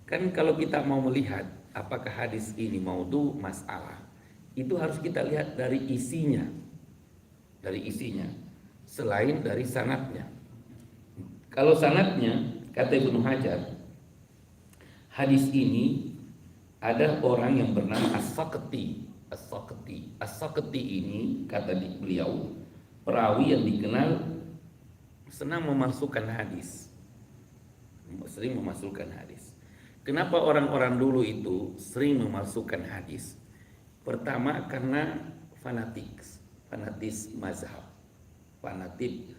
kan kalau kita mau melihat apakah hadis ini maudhu masalah, itu harus kita lihat dari isinya. Dari isinya, selain dari sanadnya. Kalau sanadnya, kata Ibnu Hajar, hadis ini ada orang yang bernama As-Saqti. As-Saqti ini, kata beliau, perawi yang dikenal senang memasukkan hadis, sering memasukkan hadis. Kenapa orang-orang dulu itu sering memasukkan hadis? Pertama karena fanatis mazhab, fanatik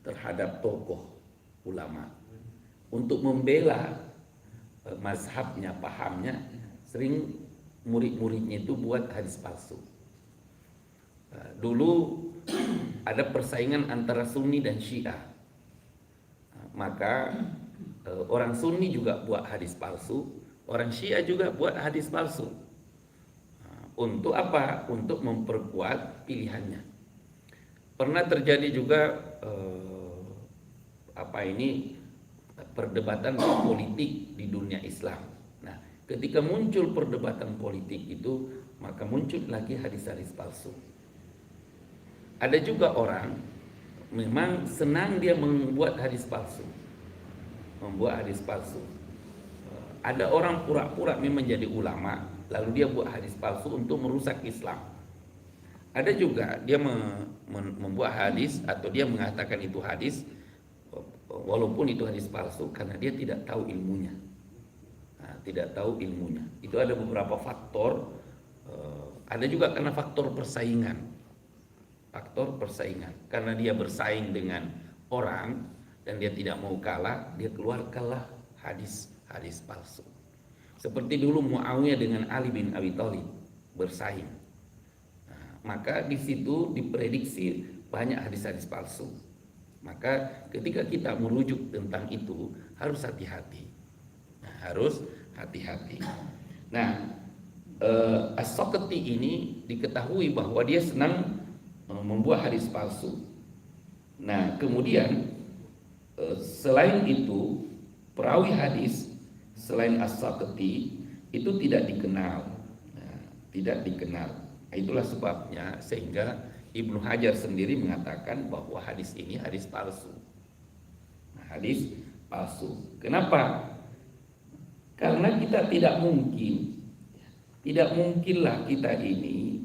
terhadap tokoh ulama. Untuk membela mazhabnya, pahamnya, sering murid-muridnya itu buat hadis palsu. Dulu ada persaingan antara Sunni dan Syiah. Maka orang Sunni juga buat hadis palsu, Orang Syiah juga buat hadis palsu. Untuk apa? Untuk memperkuat pilihannya. Pernah terjadi juga perdebatan politik di dunia Islam. Nah, ketika muncul perdebatan politik itu, maka muncul lagi hadis-hadis palsu. Ada juga orang memang senang dia membuat hadis palsu. Membuat hadis palsu. Ada orang pura-pura memang jadi ulama, lalu dia buat hadis palsu untuk merusak Islam. Ada juga dia membuat hadis atau dia mengatakan itu hadis walaupun itu hadis palsu karena dia tidak tahu ilmunya. Nah, tidak tahu ilmunya. Itu ada beberapa faktor. Ada juga karena faktor persaingan. Faktor persaingan. Karena dia bersaing dengan orang dan dia tidak mau kalah, dia keluarkanlah hadis palsu. Seperti dulu Muawiyah dengan Ali bin Abi Thalib bersaing. Nah, maka di situ diprediksi banyak hadis-hadis palsu. Maka ketika kita merujuk tentang itu harus hati-hati. Nah, harus hati-hati. Nah, As-Saqati ini diketahui bahwa dia senang membuat hadis palsu. Nah, kemudian selain itu perawi hadis selain As-Saqati itu tidak dikenal. Nah, tidak dikenal. Itulah sebabnya sehingga Ibnu Hajar sendiri mengatakan bahwa hadis ini hadis palsu. Nah, hadis palsu. Kenapa? Karena kita tidak mungkinlah kita ini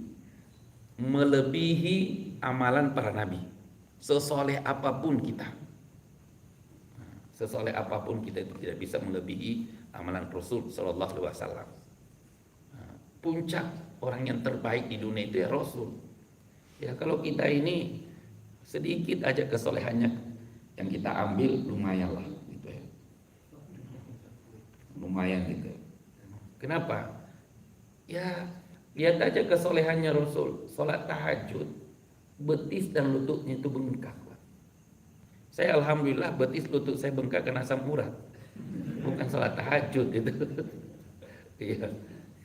melebihi amalan para nabi. Sesoleh apapun kita. Sesoleh apapun kita itu tidak bisa melebihi amalan Rasul Sallallahu Alaihi Wasallam. Puncak orang yang terbaik di dunia itu ya Rasul. Ya kalau kita ini sedikit aja kesolehannya yang kita ambil lumayan lah gitu ya. Lumayan gitu. Kenapa? Ya lihat aja kesolehannya Rasul. Salat tahajud, betis dan lututnya itu bengkak. Saya alhamdulillah betis lutut saya bengkak kena asam urat. Bukan salat tahajud itu. Iya.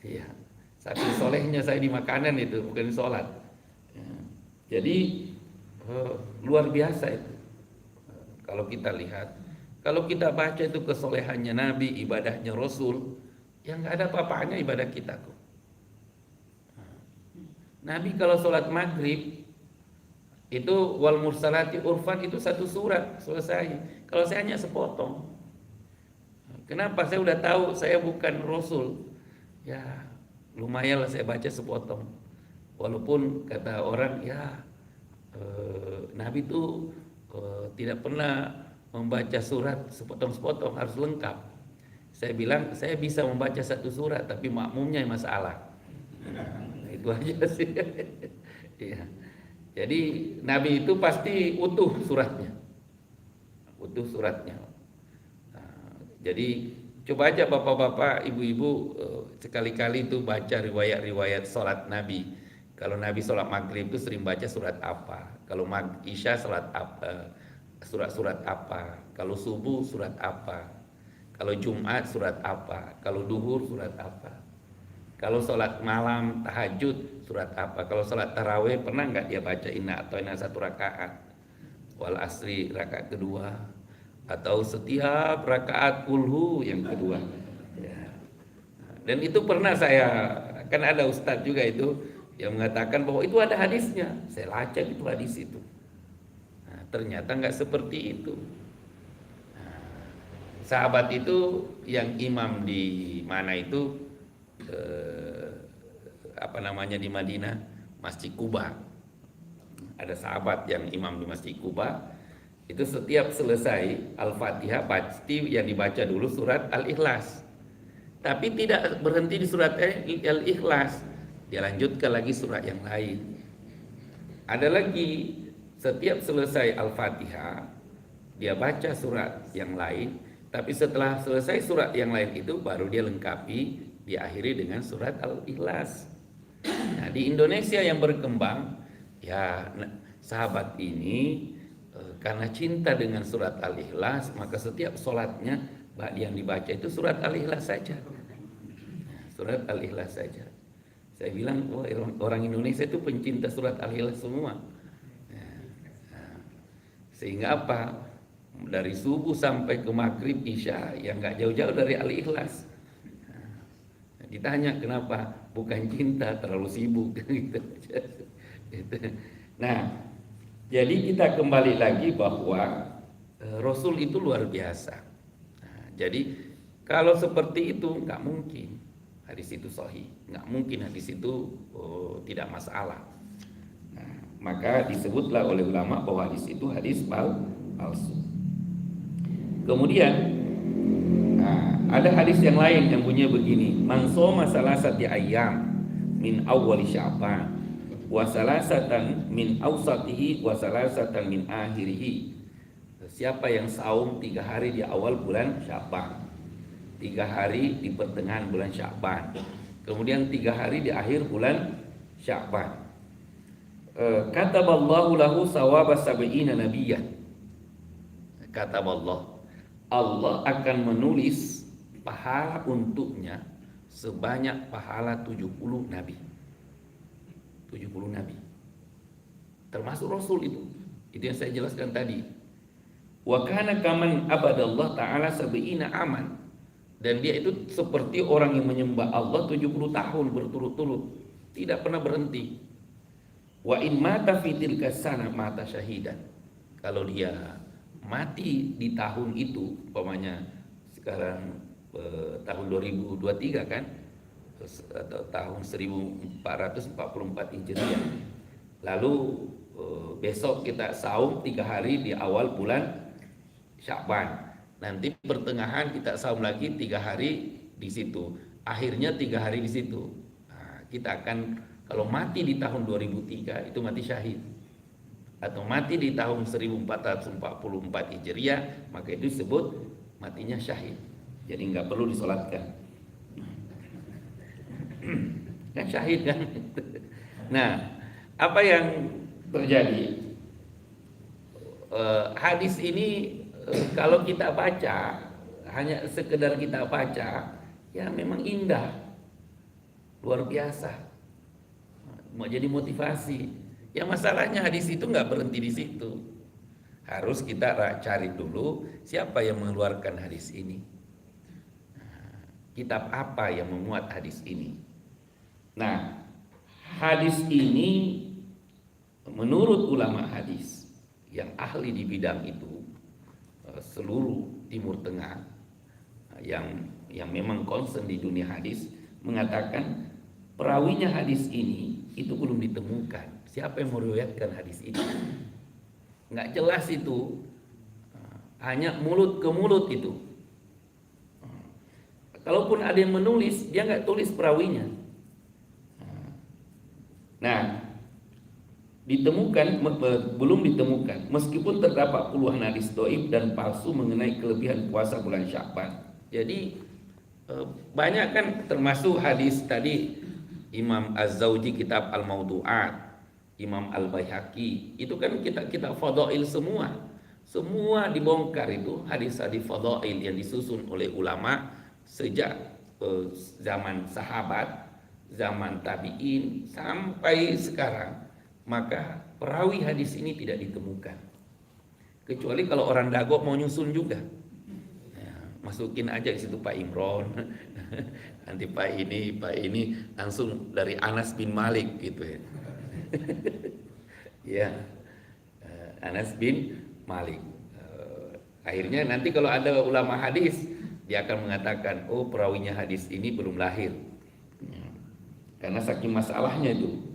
Iya. Saking solehnya saya di makanan itu, bukan di salat. Jadi luar biasa itu. Kalau kita lihat, kalau kita baca itu kesolehannya Nabi, ibadahnya Rasul, yang nggak ada apa-apanya ibadah kita kok. Nabi kalau sholat maghrib itu wal mursalati urfan itu satu surat selesai. Kalau saya hanya sepotong. Kenapa? Saya udah tahu saya bukan Rasul. Ya lumayan lah saya baca sepotong. Walaupun kata orang ya Nabi itu tidak pernah membaca surat sepotong-sepotong, harus lengkap. Saya bilang saya bisa membaca satu surat tapi makmumnya yang masalah. Nah, itu aja sih. Ya. Jadi Nabi itu pasti utuh suratnya. Utuh suratnya. Nah, jadi coba aja bapak-bapak, ibu-ibu sekali-kali itu baca riwayat-riwayat sholat Nabi. Kalau Nabi sholat maghrib itu sering baca surat apa? Kalau isya sholat apa? Surat-surat apa? Kalau subuh surat apa? Kalau Jumat surat apa? Kalau duhur surat apa? Kalau sholat malam tahajud surat apa? Kalau sholat taraweh pernah nggak dia baca inna atau inna satu rakaat? Wal asri rakaat kedua? Atau setiap rakaat kulhu yang kedua? Ya. Dan itu pernah saya, kan ada ustadz juga itu yang mengatakan bahwa itu ada hadisnya. Saya lacak itu hadis itu. Nah, ternyata nggak seperti itu. Nah, sahabat itu yang imam di mana itu di Madinah, Masjid Quba. Ada sahabat yang imam di Masjid Quba. Itu setiap selesai Al-Fatihah pasti yang dibaca dulu surat Al-Ikhlas. Tapi tidak berhenti di surat Al-Ikhlas. Dia lanjutkan lagi surat yang lain. Ada lagi setiap selesai Al-Fatihah dia baca surat yang lain, tapi setelah selesai surat yang lain itu baru dia lengkapi, diakhiri dengan surat Al-Ikhlas. Nah, di Indonesia yang berkembang ya sahabat ini karena cinta dengan surat Al-Ikhlas, maka setiap sholatnya yang dibaca itu surat Al-Ikhlas saja. surat Al-Ikhlas saja. Saya bilang, oh, orang Indonesia itu pencinta surat Al-Ikhlas semua. Sehingga apa? Dari subuh sampai ke maghrib isya, yang nggak jauh-jauh dari Al-Ikhlas. Ditanya kenapa? Bukan cinta, terlalu sibuk. Nah, jadi kita kembali lagi bahwa Rasul itu luar biasa. Nah, jadi kalau seperti itu nggak mungkin hadis itu sahih, nggak mungkin hadis itu tidak masalah. Nah, maka disebutlah oleh ulama bahwa hadis itu hadis palsu. Kemudian ada hadis yang lain yang bunyinya begini: man shoma salasati ayyam min awwali Sya'ban wa salasatan min awsatihi wa salasatan min akhirihi. Siapa yang saum 3 hari di awal bulan Sya'ban, 3 hari di pertengahan bulan Sya'ban, kemudian 3 hari di akhir bulan Sya'ban, kataballahu lahu sawaba sab'ina nabiyyan. Kataballah, Allah akan menulis pahala untuknya sebanyak pahala 70 nabi. 70 nabi. Termasuk Rasul itu. Itu yang saya jelaskan tadi. Wa kana kaman abadallah ta'ala sab'ina aman. Dan dia itu seperti orang yang menyembah Allah 70 tahun berturut-turut, tidak pernah berhenti. Wa in mata fi tilka sana mata syahidan. Kalau dia mati di tahun itu, umpamanya sekarang tahun 2023 kan, atau tahun 1444 Hijriah, lalu besok kita saum 3 hari di awal bulan Sya'ban, nanti pertengahan kita saum lagi 3 hari di situ, akhirnya 3 hari di situ. Nah, kita akan, kalau mati di tahun 2003 itu mati syahid, atau mati di tahun 1444 Hijriah, maka itu disebut matinya syahid. Jadi nggak perlu disolatkan. Kan syahid kan. Nah, apa yang terjadi? Hadis ini kalau kita baca, hanya sekedar kita baca, ya memang indah, luar biasa, mau jadi motivasi. Ya masalahnya hadis itu nggak berhenti di situ. Harus kita cari dulu siapa yang mengeluarkan hadis ini. Kitab apa yang memuat hadis ini? Nah, hadis ini menurut ulama hadis yang ahli di bidang itu seluruh Timur Tengah, yang memang concern di dunia hadis, mengatakan perawinya hadis ini itu belum ditemukan. Siapa yang meriwayatkan hadis ini? Nggak jelas itu, hanya mulut ke mulut itu. Kalaupun ada yang menulis, dia nggak tulis perawinya. Nah, belum ditemukan, meskipun terdapat puluhan hadis dhaif dan palsu mengenai kelebihan puasa bulan Sya'ban. Jadi banyak kan, termasuk hadis tadi Imam Az-Zawji kitab Al-Mawdu'at, Imam Al-Baihaqi, itu kan kita fadail semua dibongkar. Itu hadis-hadis fadail yang disusun oleh ulama sejak zaman sahabat, zaman tabi'in sampai sekarang. Maka perawi hadis ini tidak ditemukan, kecuali kalau orang Dago mau nyusun juga, ya, masukin aja di situ Pak Imron, nanti Pak ini langsung dari Anas bin Malik gitu ya. Ya, Anas bin Malik. Akhirnya nanti kalau ada ulama hadis, dia akan mengatakan, oh perawinya hadis ini belum lahir, karena saking masalahnya itu.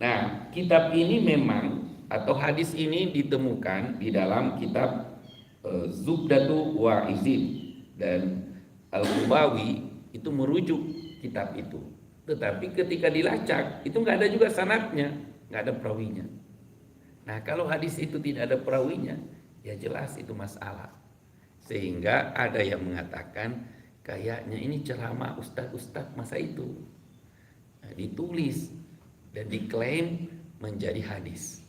Nah, kitab ini memang, atau hadis ini ditemukan di dalam kitab Zubdatu Wa'izin, dan Al-Qubawi itu merujuk kitab itu. Tetapi ketika dilacak itu nggak ada juga sanadnya, nggak ada perawinya. Nah, kalau hadis itu tidak ada perawinya, ya jelas itu masalah. Sehingga ada yang mengatakan kayaknya ini ceramah ustadz-ustadz masa itu, nah, ditulis dan diklaim menjadi hadis.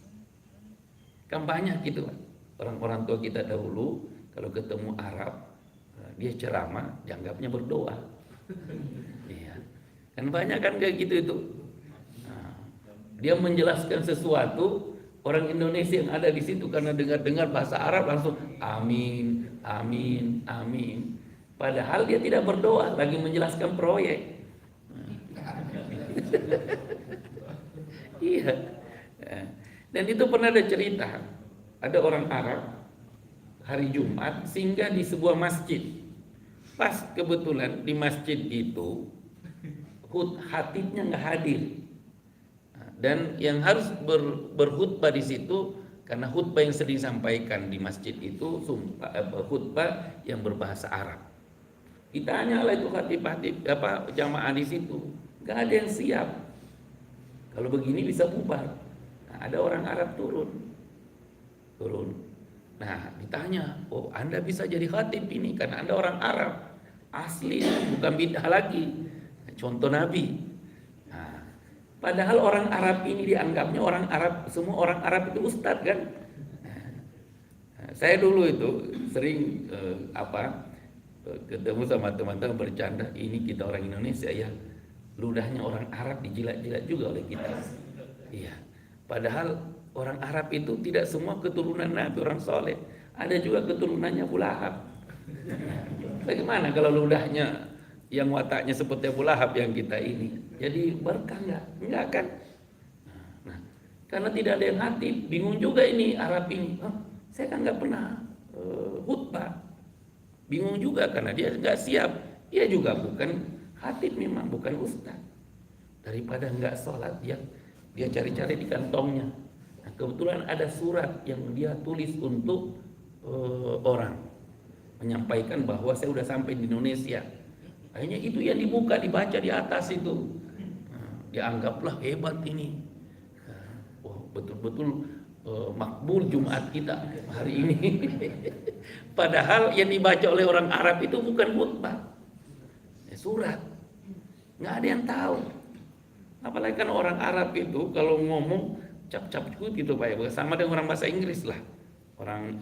Kan banyak gitu orang-orang tua kita dahulu kalau ketemu Arab, dia ceramah dianggapnya berdoa. Iya. Kan banyak kan kayak gitu itu. Nah, dia menjelaskan sesuatu, orang Indonesia yang ada di situ karena dengar-dengar bahasa Arab langsung amin, amin, amin. Padahal dia tidak berdoa, lagi menjelaskan proyek. Iya. Dan itu pernah ada cerita, ada orang Arab hari Jumat singgah di sebuah masjid. Pas kebetulan di masjid itu khatibnya nggak hadir. Dan yang harus berkhutbah di situ, karena khutbah yang sering disampaikan di masjid itu khutbah yang berbahasa Arab. Ditanyalah itu khatib jamaah di situ, nggak ada yang siap. Kalau begini bisa bubar. Nah, ada orang Arab turun. Nah, ditanya, oh Anda bisa jadi khatib ini karena Anda orang Arab asli, bukan bid'ah lagi. Contoh Nabi. Nah, padahal orang Arab ini dianggapnya orang Arab, semua orang Arab itu ustadz kan. Nah, saya dulu itu sering ketemu sama teman-teman bercanda, ini kita orang Indonesia ya, ludahnya orang Arab dijilat-jilat juga oleh kita. Iya. Padahal orang Arab itu tidak semua keturunan Nabi, orang soleh. Ada juga keturunannya Abu Lahab. Bagaimana kalau ludahnya yang wataknya seperti Abu Lahab yang kita ini? Jadi berkah enggak? Enggak kan? Nah, karena tidak ada yang khatib, bingung juga ini Arab ini. Saya kan enggak pernah khutbah. Bingung juga karena dia enggak siap. Dia juga bukan khatib, memang bukan ustaz. Daripada enggak sholat, dia cari-cari di kantongnya. Nah, kebetulan ada surat yang dia tulis untuk orang, menyampaikan bahwa saya sudah sampai di Indonesia. Akhirnya itu yang dibaca di atas itu. Nah, dianggaplah hebat ini. Oh, betul-betul makbul Jumat kita hari ini. Padahal yang dibaca oleh orang Arab itu bukan khutbah, surat. Nggak ada yang tahu. Apalagi kan orang Arab itu kalau ngomong cap-cap gitu Pak ya, sama dengan orang bahasa Inggris lah. Orang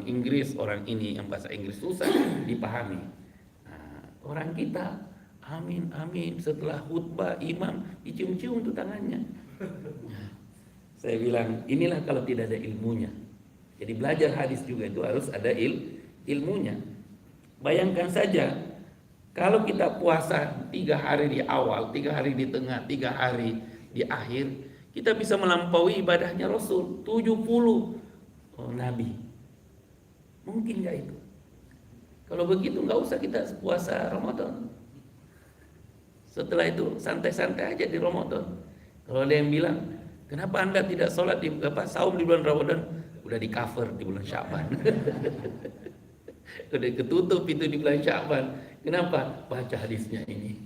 Inggris, orang ini yang bahasa Inggris susah dipahami. Nah, orang kita amin amin setelah khutbah imam dicium-cium tuh tangannya. Nah, saya bilang inilah kalau tidak ada ilmunya. Jadi belajar hadis juga itu harus ada ilmunya. Bayangkan saja kalau kita puasa 3 hari di awal, 3 hari di tengah, 3 hari di akhir, kita bisa melampaui ibadahnya Rasul 70 Nabi. Mungkin nggak itu? Kalau begitu nggak usah kita puasa Ramadan. Setelah itu santai-santai aja di Ramadan. Kalau ada yang bilang, kenapa Anda tidak sholat saum di bulan Ramadan? Udah di cover di bulan Sya'ban. Udah ketutup itu di bulan Sya'ban. Kenapa? Baca hadisnya ini.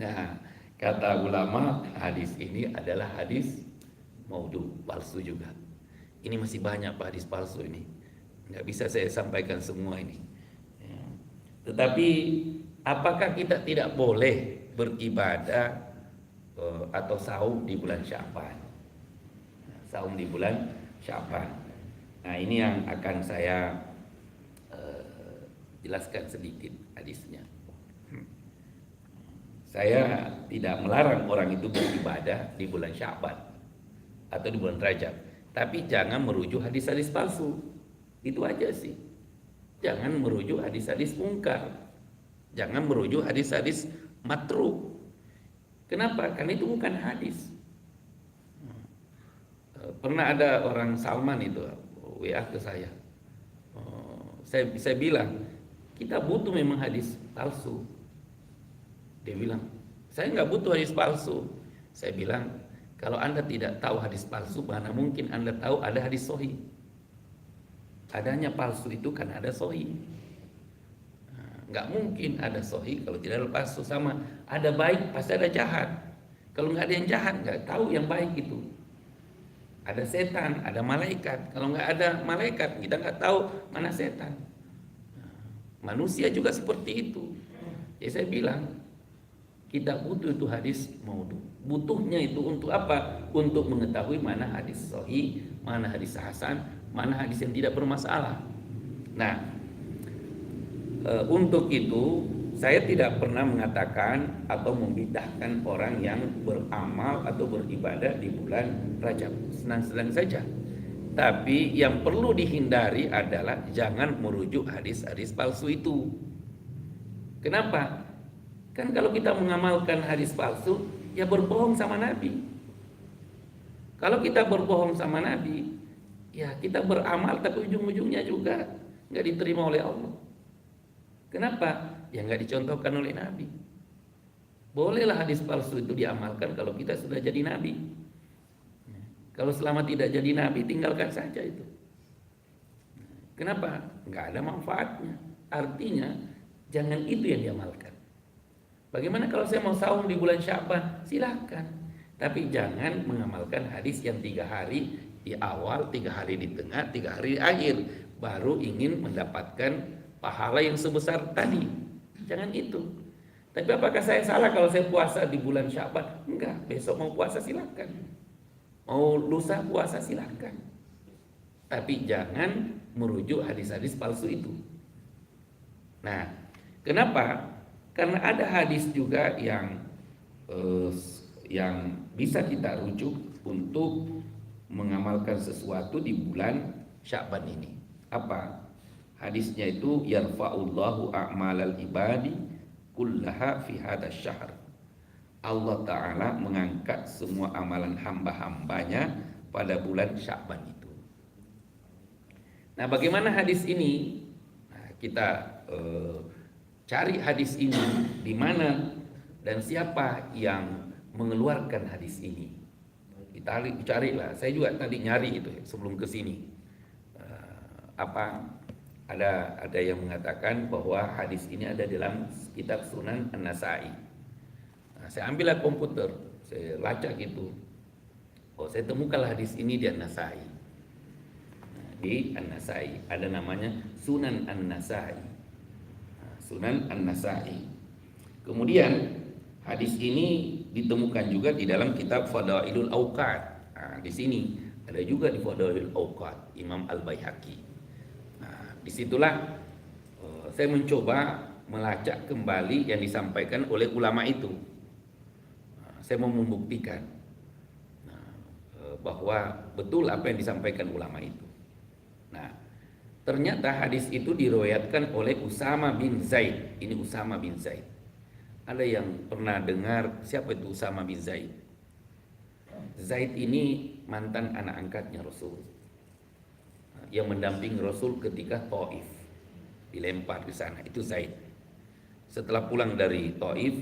Nah, kata ulama, hadis ini adalah hadis maudhu, palsu juga. Ini masih banyak Pak hadis palsu ini. Nggak bisa saya sampaikan semua ini. Tetapi apakah kita tidak boleh beribadah atau saum di bulan Sya'ban? Saum di bulan Sya'ban. Nah, ini yang akan saya jelaskan sedikit hadisnya. Saya tidak melarang orang itu beribadah di bulan Sya'ban atau di bulan Rajab, tapi jangan merujuk hadis-hadis palsu. Itu aja sih. Jangan merujuk hadis-hadis mungkar. Jangan merujuk hadis-hadis matruk. Kenapa? Karena itu bukan hadis. Pernah ada orang Salman itu WA ke saya. Saya bilang, kita butuh memang hadis palsu. Dia bilang, saya nggak butuh hadis palsu. Saya bilang, kalau Anda tidak tahu hadis palsu, mana mungkin Anda tahu ada hadis sahih. Adanya palsu itu kan ada sahih. Nggak mungkin ada sahih kalau tidak ada palsu. Sama ada baik pasti ada jahat. Kalau nggak ada yang jahat, nggak tahu yang baik itu. Ada setan, ada malaikat. Kalau nggak ada malaikat, kita nggak tahu mana setan. Manusia juga seperti itu. Jadi saya bilang, kita butuh itu hadis maudhu. Butuhnya itu untuk apa? Untuk mengetahui mana hadis sahih, mana hadis hasan, mana hadis yang tidak bermasalah. Nah, untuk itu Saya tidak pernah mengatakan atau membidahkan orang yang beramal atau beribadah di bulan Rajab. Senang-senang saja. Tapi yang perlu dihindari adalah jangan merujuk hadis-hadis palsu itu. Kenapa? Kan kalau kita mengamalkan hadis palsu, ya berbohong sama Nabi. Kalau kita berbohong sama Nabi, ya kita beramal tapi ujung-ujungnya juga nggak diterima oleh Allah. Kenapa? Ya nggak dicontohkan oleh Nabi. Bolehlah hadis palsu itu diamalkan kalau kita sudah jadi Nabi. Kalau selama tidak jadi Nabi, tinggalkan saja itu. Kenapa? Nggak ada manfaatnya. Artinya jangan itu yang diamalkan. Bagaimana kalau saya mau saum di bulan Sya'ban? Silahkan. Tapi jangan mengamalkan hadis yang 3 hari di awal, 3 hari di tengah, 3 hari di akhir, baru ingin mendapatkan pahala yang sebesar tadi. Jangan itu. Tapi apakah saya salah kalau saya puasa di bulan Sya'ban? Enggak, besok mau puasa silakan. Mau lusa puasa silakan. Tapi jangan merujuk hadis-hadis palsu itu. Nah, kenapa? Karena ada hadis juga yang bisa kita rujuk untuk mengamalkan sesuatu di bulan Sya'ban ini. Apa? Hadisnya itu yarfa'ullahu a'malal ibadi kullaha fi hadzal syahr. Allah Ta'ala mengangkat semua amalan hamba-hambanya pada bulan Sya'ban itu. Nah, bagaimana hadis ini? Nah, kita cari hadis ini di mana dan siapa yang mengeluarkan hadis ini. Kita carilah. Saya juga tadi nyari itu sebelum ke sini. Ada yang mengatakan bahwa hadis ini ada dalam kitab Sunan An-Nasa'i. Nah, saya ambillah komputer, saya lacak gitu. Oh, saya temukanlah hadis ini di An-Nasa'i. Nah, di An-Nasa'i ada namanya Sunan An-Nasa'i. Nah, Sunan An-Nasa'i. Kemudian hadis ini ditemukan juga di dalam kitab Fadailul Awqat. Nah, di sini ada juga di Fadailul Awqat Imam Al-Baihaqi. Disitulah saya mencoba melacak kembali yang disampaikan oleh ulama itu. Saya mau membuktikan bahwa betul apa yang disampaikan ulama itu. Nah, ternyata hadis itu diriwayatkan oleh Usama bin Zaid. Ini Usama bin Zaid. Ada yang pernah dengar siapa itu Usama bin Zaid? Zaid ini mantan anak angkatnya Rasul, yang mendampingi Rasul ketika Taif dilempar di sana, itu Zaid. Setelah pulang dari Taif,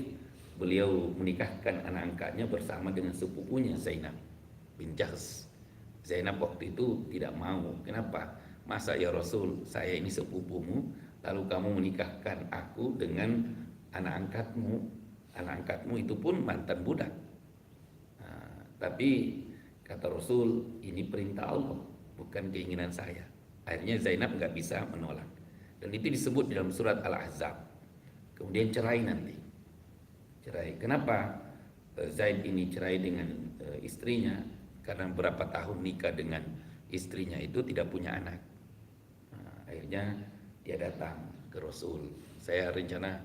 beliau menikahkan anak angkatnya bersama dengan sepupunya Zainab bin Jahsh. Zainab waktu itu tidak mau. Kenapa? Masa ya Rasul, saya ini sepupumu, lalu kamu menikahkan aku dengan anak angkatmu. Anak angkatmu itu pun mantan budak. Nah, tapi kata Rasul, ini perintah Allah, bukan keinginan saya. Akhirnya Zainab nggak bisa menolak. Dan itu disebut dalam surat Al-Ahzab. Kemudian cerai nanti. Cerai. Kenapa Zaid ini cerai dengan istrinya? Karena berapa tahun nikah dengan istrinya itu tidak punya anak. Nah, akhirnya dia datang ke Rasul. Saya rencana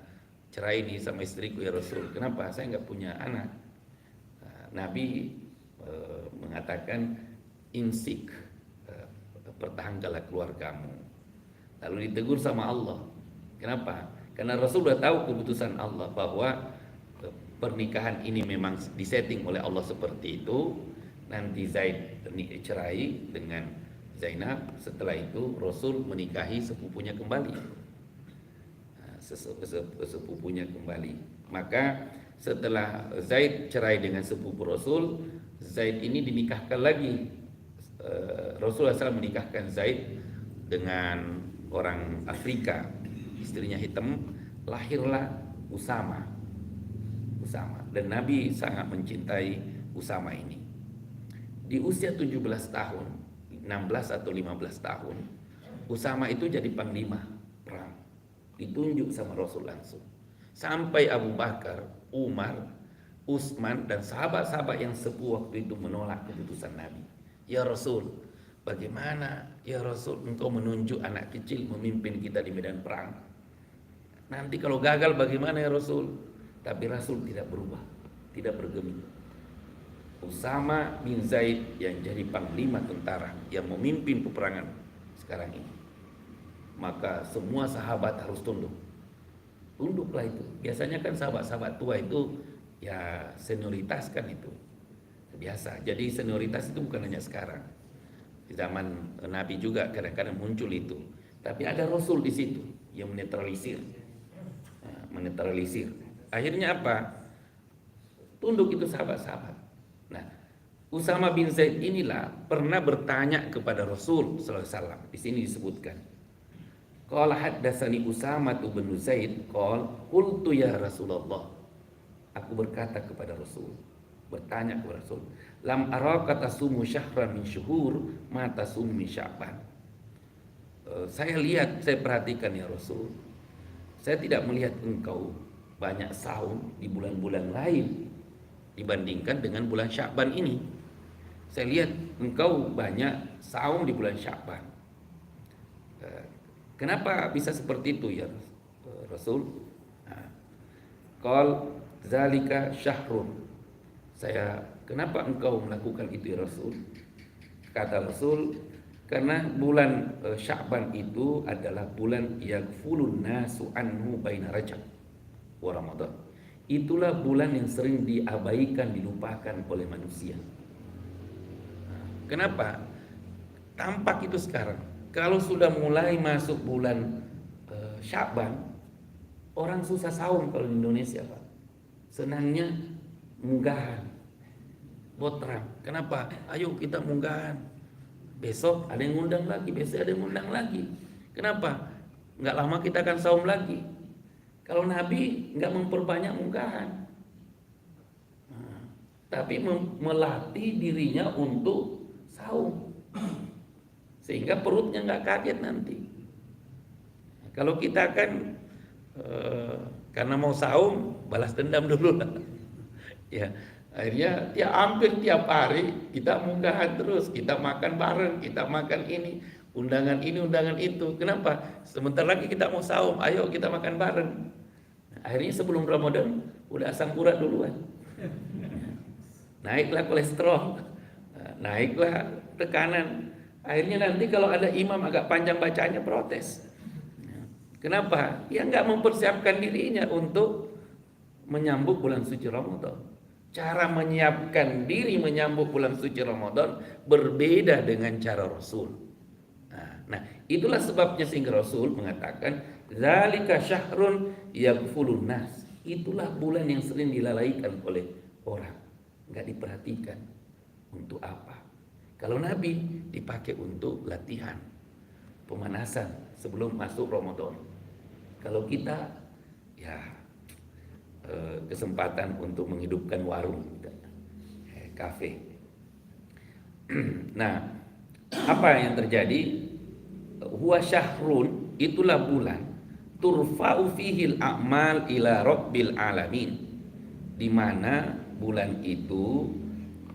cerai nih sama istriku ya Rasul. Kenapa? Saya nggak punya anak. Nah, Nabi mengatakan insik, pertahankanlah keluargamu. Lalu ditegur sama Allah. Kenapa? Karena Rasul sudah tahu keputusan Allah bahwa pernikahan ini memang disetting oleh Allah seperti itu. Nanti Zaid cerai dengan Zainab. Setelah itu Rasul menikahi sepupunya kembali. Sepupunya kembali. Maka setelah Zaid cerai dengan sepupu Rasul, Zaid ini dinikahkan lagi. Rasulullah SAW menikahkan Zaid dengan orang Afrika, istrinya hitam, lahirlah Usama. Dan Nabi sangat mencintai Usama ini. Di usia 17 tahun, 16 atau 15 tahun, Usama itu jadi panglima perang, ditunjuk sama Rasul langsung. Sampai Abu Bakar, Umar, Utsman dan sahabat-sahabat yang sepuh waktu itu menolak keputusan Nabi. Ya Rasul, bagaimana ya Rasul engkau menunjuk anak kecil memimpin kita di medan perang? Nanti kalau gagal bagaimana ya Rasul? Tapi Rasul tidak berubah, tidak bergeming. Usama bin Zaid yang jadi panglima tentara yang memimpin peperangan sekarang ini, maka semua sahabat harus tunduk. Tunduklah itu. Biasanya kan sahabat-sahabat tua itu ya senioritas kan itu biasa. Jadi senioritas itu bukan hanya sekarang. Di zaman Nabi juga kadang-kadang muncul itu. Tapi ada Rasul di situ yang menetralisir. Nah, menetralisir. Akhirnya apa? Tunduk itu sahabat-sahabat. Nah, Usama bin Zaid inilah pernah bertanya kepada Rasul sallallahu alaihi wasallam. Di sini disebutkan. Qala haddatsani Usama bin Zaid qala qultu ya Rasulullah. Aku berkata kepada Rasul, bertanya kepada Rasul, lam araka tasumu syahran min syuhur ma tasum min Sya'ban. Saya lihat, saya perhatikan ya Rasul, saya tidak melihat engkau banyak saum di bulan-bulan lain dibandingkan dengan bulan Sya'ban ini. Saya lihat engkau banyak saum di bulan Sya'ban. Kenapa bisa seperti itu ya Rasul? Qal zalika syahrun. Kenapa engkau melakukan itu ya Rasul? Kata Rasul, karena bulan Sya'ban itu adalah bulan yaghfulun nasu anhu baina Rajab wa Ramadan. Itulah bulan yang sering diabaikan, dilupakan oleh manusia. Kenapa? Tampak itu sekarang. Kalau sudah mulai masuk bulan Sya'ban, orang susah saum kalau di Indonesia, Pak. Senangnya munggahan, botram. Kenapa? Ayo kita munggahan. Besok ada yang ngundang lagi, besok ada yang ngundang lagi. Kenapa? Nggak lama kita akan saum lagi. Kalau Nabi nggak memperbanyak munggahan, tapi melatih dirinya untuk saum, sehingga perutnya nggak kaget nanti. Kalau kita kan karena mau saum balas dendam dulu lah. Ya, akhirnya hampir tiap hari kita munggahan terus, kita makan bareng, kita makan ini, undangan ini, undangan itu. Kenapa? Sebentar lagi kita mau saum, ayo kita makan bareng. Akhirnya sebelum Ramadan udah asam urat duluan. Naiklah kolesterol, naiklah tekanan. Akhirnya nanti kalau ada imam agak panjang bacanya protes. Kenapa? Ya nggak mempersiapkan dirinya untuk menyambut bulan suci Ramadan. Cara menyiapkan diri menyambut bulan suci Ramadan berbeda dengan cara Rasul. Nah, itulah sebabnya sehingga Rasul mengatakan zalika syahrun yaghfulun nas. Itulah bulan yang sering dilalaikan oleh orang, nggak diperhatikan. Untuk apa? Kalau Nabi dipakai untuk latihan, pemanasan sebelum masuk Ramadan. Kalau kita ya kesempatan untuk menghidupkan warung, kafe. Nah, apa yang terjadi? Huwa syahrun, itulah bulan turfa'u fihil a'mal ila rabbil alamin, di mana bulan itu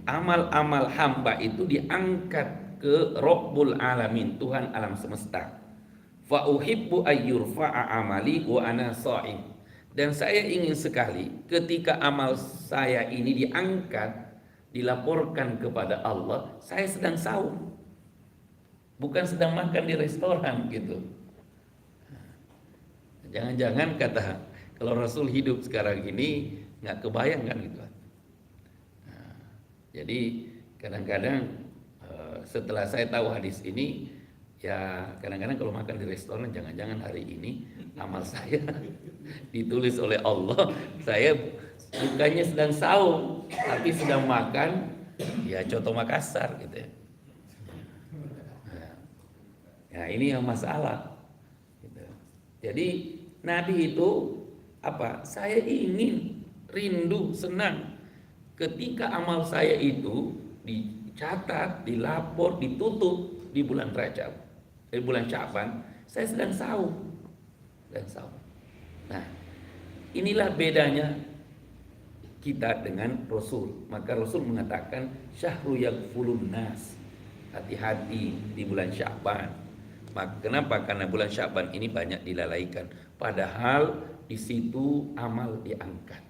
amal-amal hamba itu diangkat ke Rabbul alamin, Tuhan alam semesta. Fa uhibbu ayyurfa'a amali wa ana sha'im. Dan saya ingin sekali ketika amal saya ini diangkat, dilaporkan kepada Allah, saya sedang saum, bukan sedang makan di restoran gitu. Jangan-jangan kata kalau Rasul hidup sekarang ini nggak kebayang kan gitu. Jadi kadang-kadang setelah saya tahu hadis ini, ya kadang-kadang kalau makan di restoran, jangan-jangan hari ini amal saya ditulis oleh Allah, saya bukannya sedang saum tapi sedang makan ya coto Makassar gitu ya. Nah, ini yang masalah gitu. Jadi Nabi itu apa? Saya ingin, rindu, senang ketika amal saya itu dicatat, dilapor, ditutup di bulan Rajab, di bulan Sya'ban, saya sedang saum. Nah, inilah bedanya kita dengan Rasul. Maka Rasul mengatakan syahru yaghfulun nas. Hati-hati di bulan Sya'ban. Kenapa? Karena bulan Sya'ban ini banyak dilalaikan. Padahal di situ amal diangkat.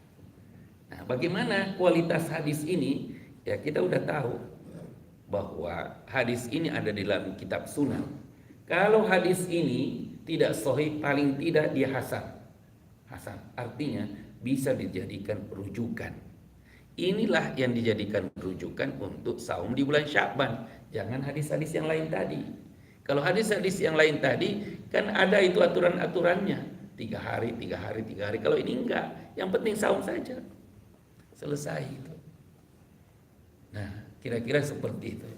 Nah, bagaimana kualitas hadis ini? Ya kita udah tahu bahwa hadis ini ada di dalam kitab Sunan. Kalau hadis ini tidak sahih, paling tidak dia hasan. Hasan artinya bisa dijadikan rujukan. Inilah yang dijadikan rujukan untuk saum di bulan Sya'ban. Jangan hadis-hadis yang lain tadi. Kalau hadis-hadis yang lain tadi kan ada itu aturan-aturannya, 3 hari, 3 hari, 3 hari. Kalau ini enggak, yang penting saum saja, selesai itu. Nah, kira-kira seperti itu.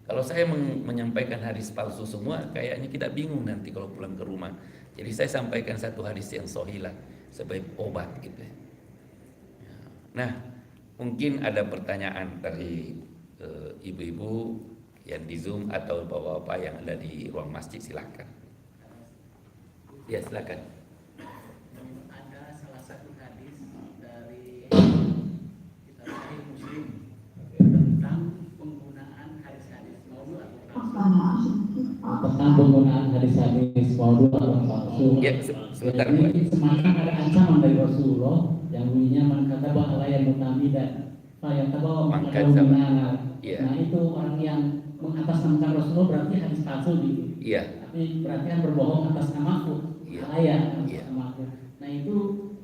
Kalau saya menyampaikan hadis palsu semua, kayaknya kita bingung nanti kalau pulang ke rumah. Jadi saya sampaikan satu hadis yang sahih lah sebagai obat gitu. Nah, mungkin ada pertanyaan dari ibu-ibu yang di Zoom atau bapak-bapak yang ada di ruang masjid, silakan. Ya, silakan. Ada salah satu hadis dari kitab Sahih Muslim tentang penggunaan hadis-hadis maudhu atau palsu. Tentang penggunaan hadis-hadis maudhu atau palsu. Ya, sebentar. Ini semacam ada ancaman dari Rasulullah yang bunyinya man kataba alayya mutamidan fa yatabawa maqadahu minan. Iya. Nah, itu orang yang mengatasnamakan Rasulullah berarti hadis palsu gitu. Iya. Tapi berarti kan berbohong atas namaku. Iya. Alayya atas Iya. namaku. Nah, itu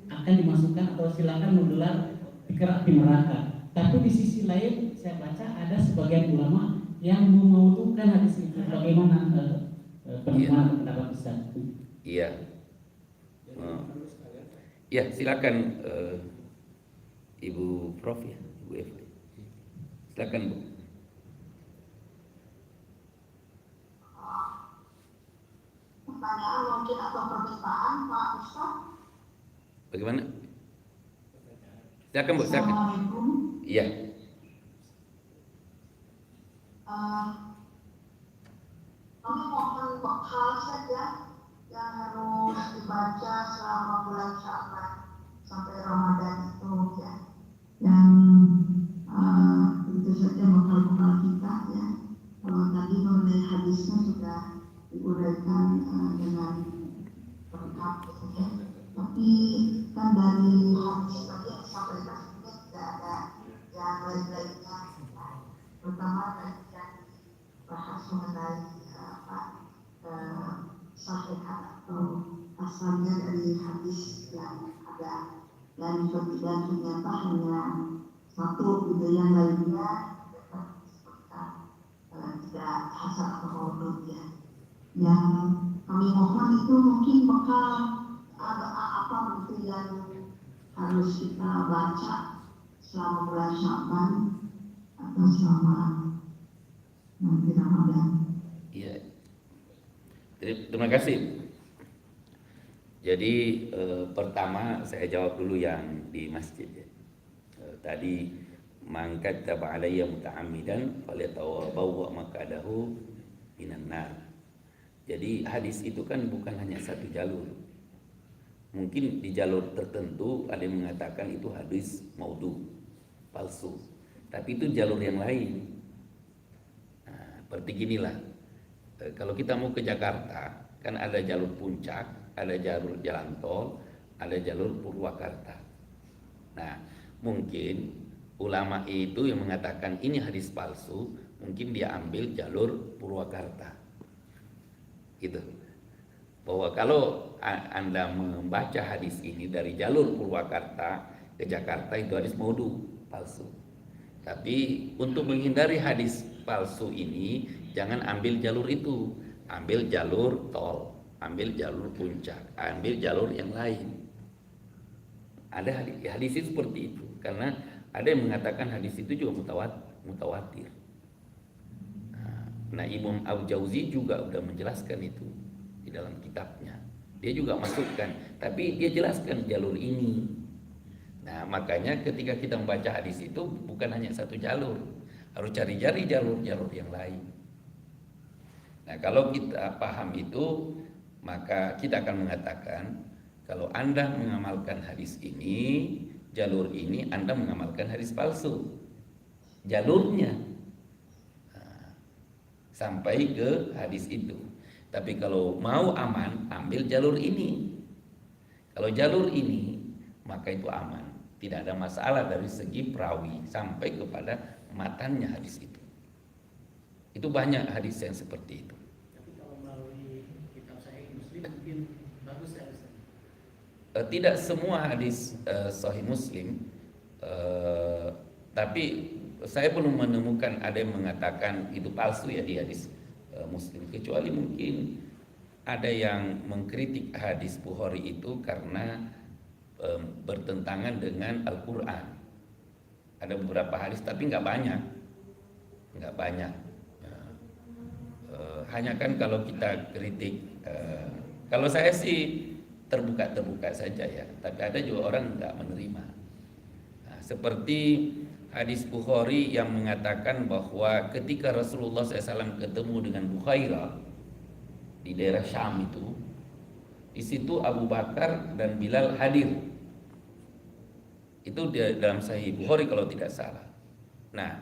akan dimasukkan atau silakan menggelar dikerak di neraka. Tapi di sisi lain saya baca ada sebagian ulama yang memautukan hadis itu. Bagaimana pendapat pendapat Ustaz? Iya. Ya, silakan Ibu Prof ya, Ibu Eva. Silakan Bu. Pertanyaan mungkin atau permintaan Pak Ustaz. Bagaimana? Silakan Bu, silakan. Assalamualaikum. Iya. Kami mohon bekal saja yang harus dibaca selama bulan Sya'ban sampai Ramadan itu ya. Yang itu saja bekal-bekal kita ya. Kalau tadi mengenai hadisnya sudah diuraikan dengan lengkap ya. Tapi kan dari hadis tadi yang disampaikan ini tidak ada yang lain-lainnya ya. Terutama tadi yang bahas mengenai sahihan atau asalnya dari hadis yang ada dan ternyata hanya satu gitu, yang lainnya tidak hasan atau maudhu ya. Yang kami mohon itu mungkin bakal ada apa gitu yang harus kita baca selama bulan Sya'ban atau selama nanti Ramadan. Iya. Terima kasih. Jadi pertama saya jawab dulu yang di masjid ya. Tadi man kattaba alayya muta'ammidan falyatawabbawa maq'adahu minan nar. Jadi hadis itu kan bukan hanya satu jalur. Mungkin di jalur tertentu ada yang mengatakan itu hadis maudhu, palsu. Tapi itu jalur yang lain. Nah, seperti ginilah. Kalau kita mau ke Jakarta, kan ada jalur Puncak, ada jalur jalan tol, ada jalur Purwakarta. Nah, mungkin ulama itu yang mengatakan ini hadis palsu, mungkin dia ambil jalur Purwakarta. Gitu. Bahwa kalau Anda membaca hadis ini dari jalur Purwakarta ke Jakarta itu hadis maudhu, palsu. Tapi untuk menghindari hadis palsu ini, jangan ambil jalur itu, ambil jalur tol, ambil jalur Puncak, ambil jalur yang lain. Ada hadis itu seperti itu, karena ada yang mengatakan hadis itu juga mutawatir. Nah, Imam Al-Jauzi juga sudah menjelaskan itu di dalam kitabnya. Dia juga masukkan, tapi dia jelaskan jalur ini. Nah, makanya ketika kita membaca hadis itu bukan hanya satu jalur, harus cari-cari jalur-jalur yang lain. Nah, kalau kita paham itu, maka kita akan mengatakan kalau Anda mengamalkan hadis ini, jalur ini, Anda mengamalkan hadis palsu. Jalurnya sampai ke hadis itu. Tapi kalau mau aman, ambil jalur ini. Kalau jalur ini, maka itu aman. Tidak ada masalah dari segi perawi sampai kepada matanya hadis itu. Itu banyak hadis yang seperti itu. Tapi kalau melalui kitab Sahih Muslim mungkin bagus ya Ustaz. Tidak semua hadis Sahih Muslim, tapi saya belum menemukan ada yang mengatakan itu palsu ya di hadis Muslim, kecuali mungkin ada yang mengkritik hadis Bukhari itu karena bertentangan dengan Al-Quran. Ada beberapa hadis tapi nggak banyak. Hanya kan kalau kita kritik, kalau saya sih terbuka saja ya, tapi ada juga orang nggak menerima. Nah, seperti hadis Bukhari yang mengatakan bahwa ketika Rasulullah SAW ketemu dengan Bukhairah di daerah Syam itu, di situ Abu Bakar dan Bilal hadir. Itu dalam Sahih Bukhari kalau tidak salah. Nah,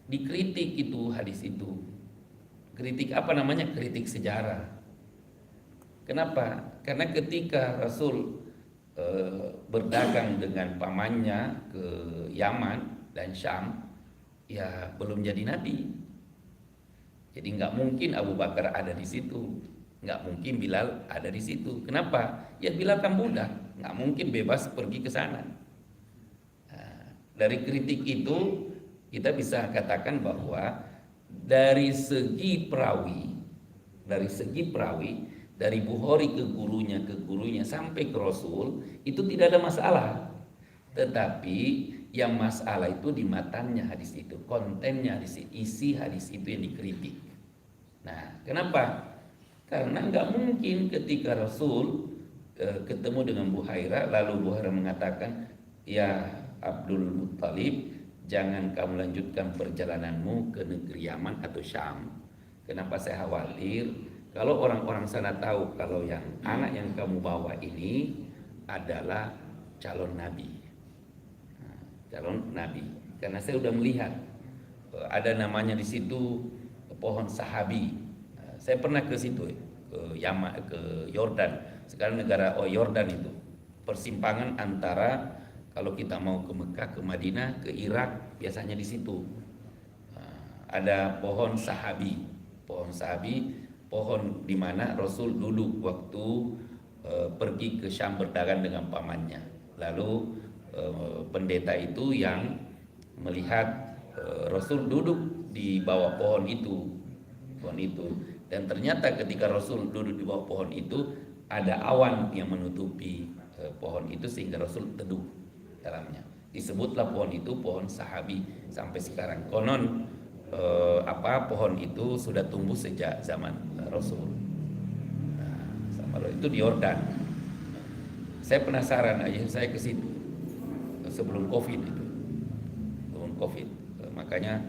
dikritik itu hadis itu. Kritik apa namanya? Kritik sejarah. Kenapa? Karena ketika Rasul berdagang dengan pamannya ke Yaman dan Syam, ya belum jadi nabi. Jadi nggak mungkin Abu Bakar ada di situ, nggak mungkin Bilal ada di situ. Kenapa? Ya Bilal kan budak, nggak mungkin bebas pergi ke sana. Nah, dari kritik itu kita bisa katakan bahwa dari segi perawi, dari Bukhari ke gurunya sampai ke Rasul itu tidak ada masalah. Tetapi yang masalah itu di matanya hadis itu, kontennya hadis, isi hadis itu yang dikritik. Nah, kenapa? Karena nggak mungkin ketika Rasul ketemu dengan Buhairah, lalu Buhairah mengatakan, ya Abdul Muttalib, jangan kamu lanjutkan perjalananmu ke negeri Yaman atau Syam. Kenapa saya khawatir? Kalau orang-orang sana tahu kalau yang anak yang kamu bawa ini adalah calon nabi. Nah, calon nabi. Karena saya sudah melihat ada namanya di situ pohon sahabi. Nah, saya pernah ke situ, ke Yaman, ke Yordan. Sekarang negara Yordan itu persimpangan antara kalau kita mau ke Mekah, ke Madinah, ke Irak, biasanya di situ. Nah, ada pohon sahabi, pohon di mana Rasul duduk waktu pergi ke Syam berdagang dengan pamannya. Lalu pendeta itu yang melihat Rasul duduk di bawah pohon itu, dan ternyata ketika Rasul duduk di bawah pohon itu ada awan yang menutupi pohon itu sehingga Rasul teduh dalamnya. Disebutlah pohon itu pohon sahabi sampai sekarang. Konon pohon itu sudah tumbuh sejak zaman Rasul. Nah, itu di Yordan. Saya penasaran aja, saya ke situ sebelum Covid itu. Sebelum Covid. Makanya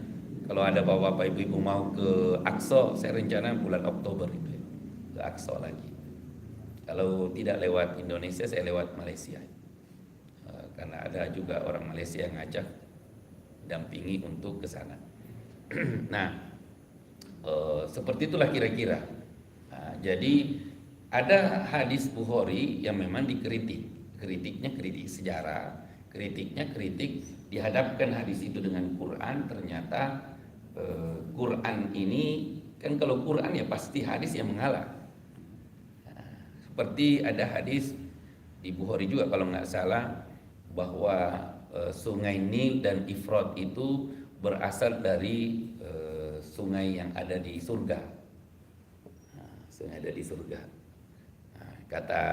kalau ada bapak ibu mau ke Aqsa, saya rencana bulan Oktober itu ya, ke Aqsa lagi. Kalau tidak lewat Indonesia, saya lewat Malaysia. Karena ada juga orang Malaysia yang ngajak dampingi untuk ke sana. Nah, seperti itulah kira-kira. Nah, jadi ada hadis Bukhari yang memang dikritik, kritiknya kritik sejarah, kritiknya kritik dihadapkan hadis itu dengan Quran. Ternyata Quran ini kan, kalau Quran ya pasti hadis yang mengalah. Nah, seperti ada hadis di Bukhari juga kalau nggak salah bahwa sungai Nil dan Ifrat itu berasal dari sungai yang ada di surga. Nah, sungai ada di surga. Nah, kata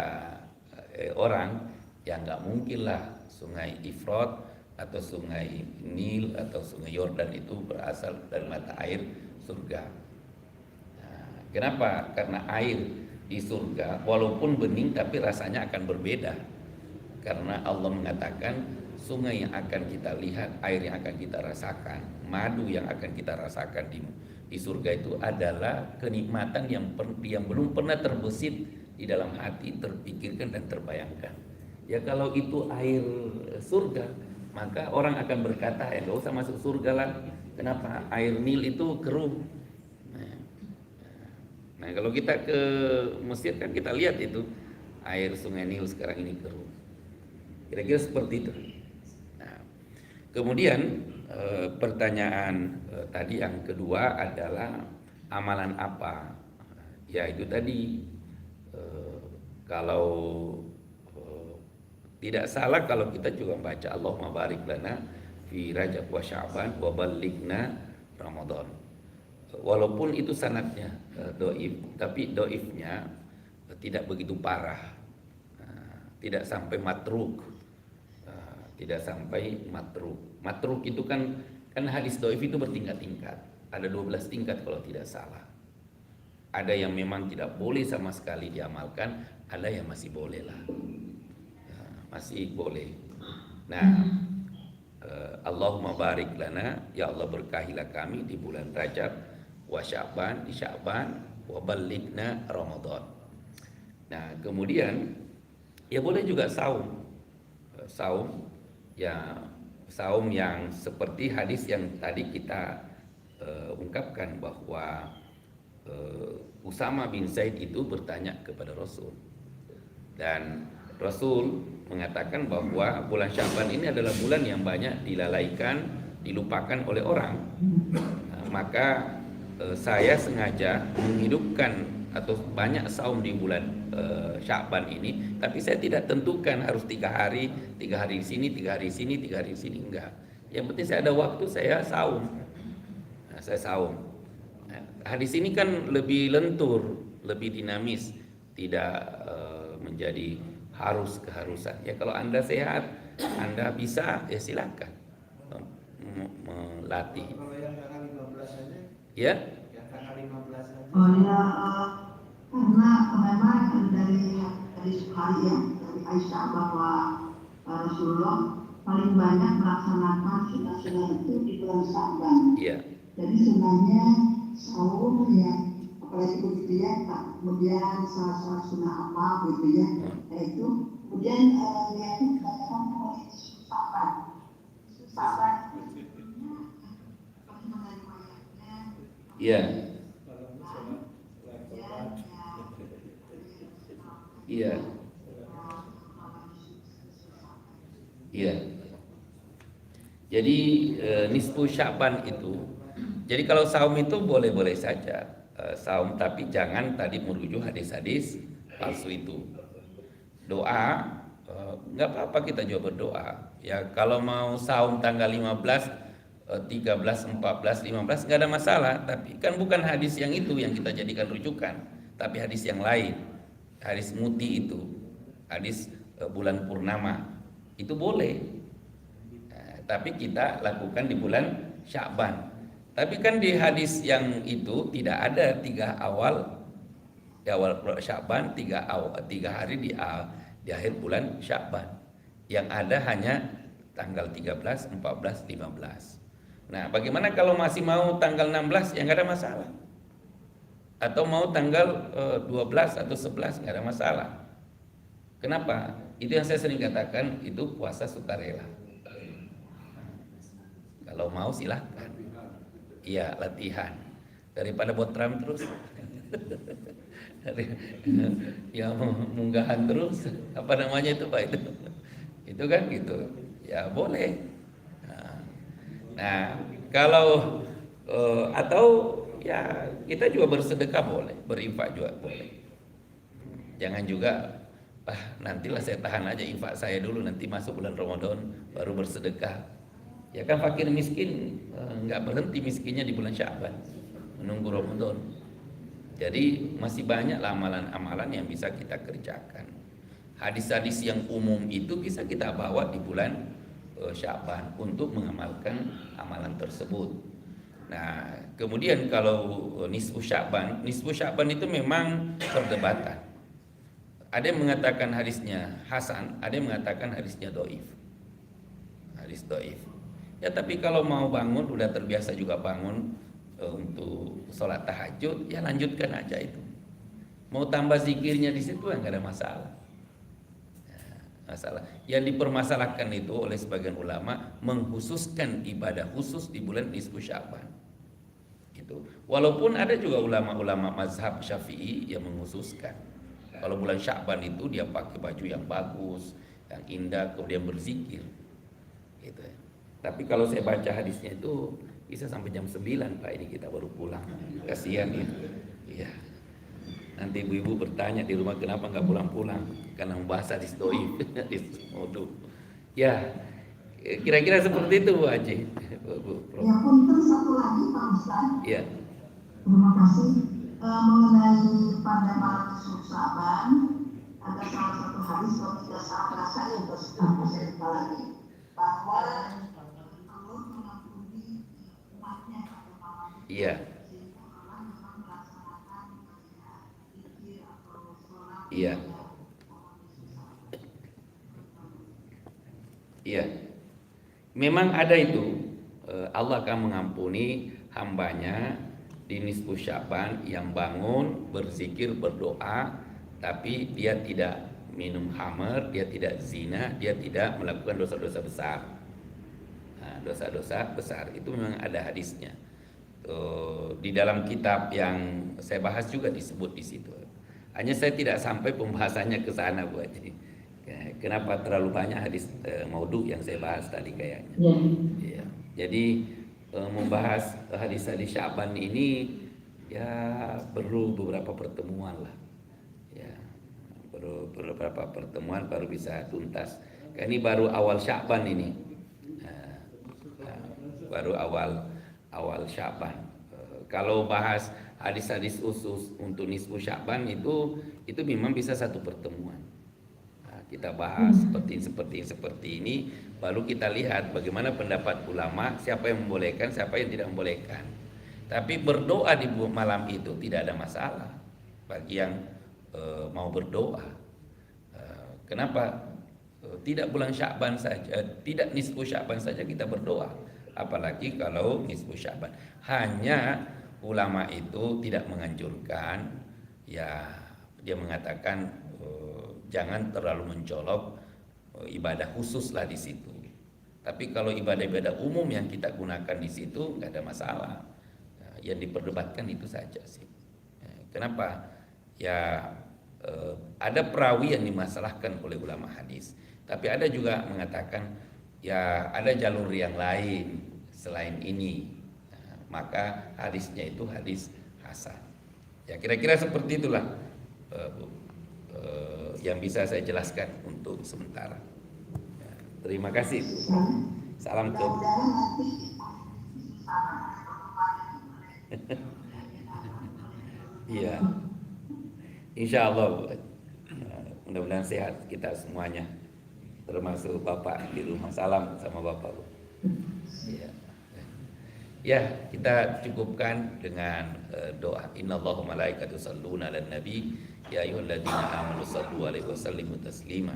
orang, ya nggak mungkin lah sungai Ifrat atau sungai Nil atau sungai Yordan itu berasal dari mata air surga. Nah, kenapa? Karena air di surga walaupun bening tapi rasanya akan berbeda. Karena Allah mengatakan sungai yang akan kita lihat, air yang akan kita rasakan, madu yang akan kita rasakan di surga itu adalah kenikmatan yang belum pernah terbesit di dalam hati, terpikirkan dan terbayangkan. Ya kalau itu air surga, maka orang akan berkata, ya nggak usah masuk surga lah. Kenapa? Air Nil itu keruh. Nah, Nah, kalau kita ke Mesir kan kita lihat itu air Sungai Nil sekarang ini keruh. Kira-kira seperti itu. Nah, kemudian pertanyaan tadi yang kedua adalah amalan apa? Ya itu tadi kalau tidak salah kalau kita juga baca Allahumma barik lana fi Rajab wa Sya'ban wa ballighna Ramadan. Walaupun itu sanadnya doif, tapi doifnya tidak begitu parah, tidak sampai matruk, tidak sampai matruk. Matruk itu kan hadis doif itu bertingkat-tingkat, ada 12 tingkat kalau tidak salah. Ada yang memang tidak boleh sama sekali diamalkan, ada yang masih boleh lah, masih boleh. Nah, Allahumma barik lana, ya Allah berkahilah kami di bulan Rajab wa Sya'ban, di Sya'ban wa ballighna Ramadan. Nah, kemudian ya boleh juga saum. Saum ya, saum yang seperti hadis yang tadi kita ungkapkan bahwa Usama bin Zaid itu bertanya kepada Rasul, dan Rasul mengatakan bahwa bulan Sya'ban ini adalah bulan yang banyak dilalaikan, dilupakan oleh orang. Maka saya sengaja menghidupkan atau banyak saum di bulan Sya'ban ini, tapi saya tidak tentukan harus 3 hari di sini, 3 hari di sini, 3 hari di sini, enggak. Yang penting saya ada waktu, saya saum. Nah, saya saum. Nah, hadis ini kan lebih lentur, lebih dinamis, tidak menjadi harus keharusan. Ya kalau Anda sehat, Anda bisa, ya silakan melatih. Kalau yang tanggal 15 saja? Ya? Yang tanggal 15 saja. Oh ya, karena memang dari Bukhari ya, dari Aisyah bahwa Rasulullah paling banyak melaksanakan sunnah-sunnah itu di bulan Sya'ban. Iya. Jadi sebenarnya saum ya, apalagi begitu ya, kemudian salah sunnah apa begitu ya, yaitu kemudian dia itu kebanyakan oleh Sya'ban. Sya'ban Iya. Iya. Iya. Jadi nisfu Sya'ban itu. Jadi kalau saum itu boleh-boleh saja saum, tapi jangan tadi merujuk hadis-hadis palsu itu. Doa nggak apa-apa, kita juga berdoa. Ya kalau mau saum tanggal 15, 13, 14, 15 nggak ada masalah, tapi kan bukan hadis yang itu yang kita jadikan rujukan, tapi hadis yang lain, hadis muti itu, hadis bulan purnama itu boleh, tapi kita lakukan di bulan Sya'ban. Tapi kan di hadis yang itu tidak ada 3 awal di awal Sya'ban, 3 hari di akhir bulan Sya'ban. Yang ada hanya tanggal 13, 14, 15. Nah, bagaimana kalau masih mau tanggal 16? Ya nggak ada masalah. Atau mau tanggal 12 atau 11, nggak ada masalah. Kenapa? Itu yang saya sering katakan, itu puasa sukarela. Kalau mau silahkan. Iya, latihan. Daripada botram terus. Ya munggahan terus. Apa namanya itu Pak itu? Itu kan gitu. Ya boleh. Nah, kalau atau ya kita juga bersedekah boleh, berinfak juga boleh. Jangan juga nantilah saya tahan aja infak saya dulu, nanti masuk bulan Ramadan baru bersedekah. Ya kan fakir miskin nggak berhenti miskinnya di bulan Sya'ban, menunggu Ramadan. Jadi masih banyak amalan-amalan yang bisa kita kerjakan. Hadis-hadis yang umum itu bisa kita bawa di bulan Sya'ban untuk mengamalkan amalan tersebut. Nah, kemudian kalau nisfu Sya'ban itu memang perdebatan. Ada yang mengatakan hadisnya hasan, ada yang mengatakan hadisnya dhaif. Hadis dhaif. Ya tapi kalau mau bangun, udah terbiasa juga bangun untuk sholat tahajud, ya lanjutkan aja itu. Mau tambah zikirnya di situ ya nggak ada masalah. Masalah yang dipermasalahkan itu oleh sebagian ulama mengkhususkan ibadah khusus di bulan nisfu Sya'ban. Itu. Walaupun ada juga ulama-ulama mazhab Syafi'i yang menghususkan kalau bulan Sya'ban itu dia pakai baju yang bagus, yang indah, kemudian berzikir. Gitu ya. Tapi kalau saya baca hadisnya itu bisa sampai jam 9 Pak, ini kita baru pulang. Kasihan ya. Iya. Nanti ibu-ibu bertanya di rumah kenapa nggak pulang-pulang? Karena membahas hadis doif, hadis maudhu. Ya, kira-kira seperti itu Bu Haji. Bu, Prof. Ya, punten satu lagi Pak Ustaz. Iya. Terima kasih. Mengenai pada malam Sya'ban ada salah satu hadis kalau tidak salah saya lupa lagi bahwa Allah mengampuni umatnya pada malam itu. Iya. Sehingga Allah memang melaksanakan zikir atau sholat. Iya. Iya. Memang ada itu. Allah akan mengampuni hambanya di nisfu Sya'ban yang bangun, berzikir, berdoa, tapi dia tidak minum khamr, dia tidak zina, dia tidak melakukan dosa-dosa besar. Nah, dosa-dosa besar itu memang ada hadisnya. Di dalam kitab yang saya bahas juga disebut di situ. Hanya saya tidak sampai pembahasannya ke sana Bu Haji. Kenapa terlalu banyak hadis maudhu yang saya bahas tadi kayaknya. Ya. Jadi membahas hadis-hadis Sya'ban ini ya perlu beberapa pertemuan lah. Ya, perlu beberapa pertemuan baru bisa tuntas. Ini baru awal Sya'ban ini. Baru awal Sya'ban. Kalau bahas hadis-hadis khusus untuk nisfu Sya'ban itu memang bisa satu pertemuan. Kita bahas seperti ini, baru kita lihat bagaimana pendapat ulama, siapa yang membolehkan, siapa yang tidak membolehkan. Tapi berdoa di malam itu tidak ada masalah bagi yang mau berdoa. Kenapa tidak bulan Sya'ban saja, tidak nisfu Sya'ban saja kita berdoa, apalagi kalau nisfu Sya'ban. Hanya ulama itu tidak menganjurkan, ya dia mengatakan jangan terlalu mencolok ibadah khusus lah di situ. Tapi kalau ibadah-ibadah umum yang kita gunakan di situ nggak ada masalah. Yang diperdebatkan itu saja sih. Kenapa? Ya ada perawi yang dimasalahkan oleh ulama hadis. Tapi ada juga mengatakan ya ada jalur yang lain selain ini. Maka hadisnya itu hadis hasan. Ya kira-kira seperti itulah Bu. Yang bisa saya jelaskan untuk sementara. Ya, terima kasih. Salam ke. Iya. Insya Allah mudah-mudahan sehat kita semuanya, termasuk Bapak di rumah. Salam sama Bapak. Iya. Ya, kita cukupkan dengan doa. Innallaha malaikatahu yusholluna 'alan nabi ya ayyuhalladzina amanu shallu 'alaihi wa sallimu taslima.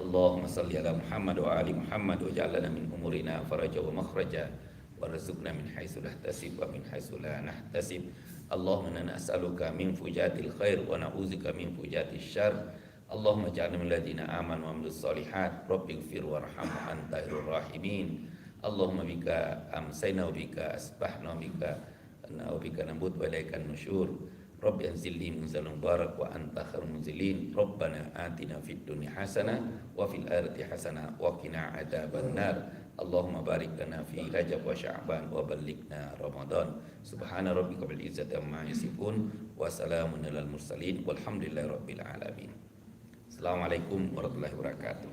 Allahumma shalli 'ala Muhammad wa ali Muhammad wa ja'alna min umurina faraja wa makhraja warzuqna min haitsu la tahtasib wa min haitsu la nahtasib. Allahumma inna nas'aluka min fujatil khair wa na'udzubika min fujatil syarr. Allahumma ja'alna min ladzina amanu wa amilus solihat. Rabbighfir warham wa anta khairur rahimin. Allahumma bika amsayna wa bika asbahna wa bika nambut wa ilaikan nusyur. Rabbi anzilni munzalan mubarak wa anta khairul munzilin. Rabbana atina fid dunya hasanah wa fil akhirati hasanah wa qina adzabannar. Allahumma barik lana fi Rajab wa Sya'ban wa ballighna Ramadan. Subhana rabbika bil izzati amma yasifun wa salamun alal mursalin walhamdulillahi rabbil alamin. Assalamualaikum warahmatullahi wabarakatuh.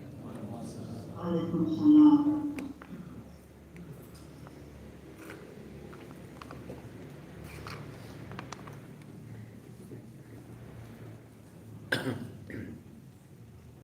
Waalaikumsalam.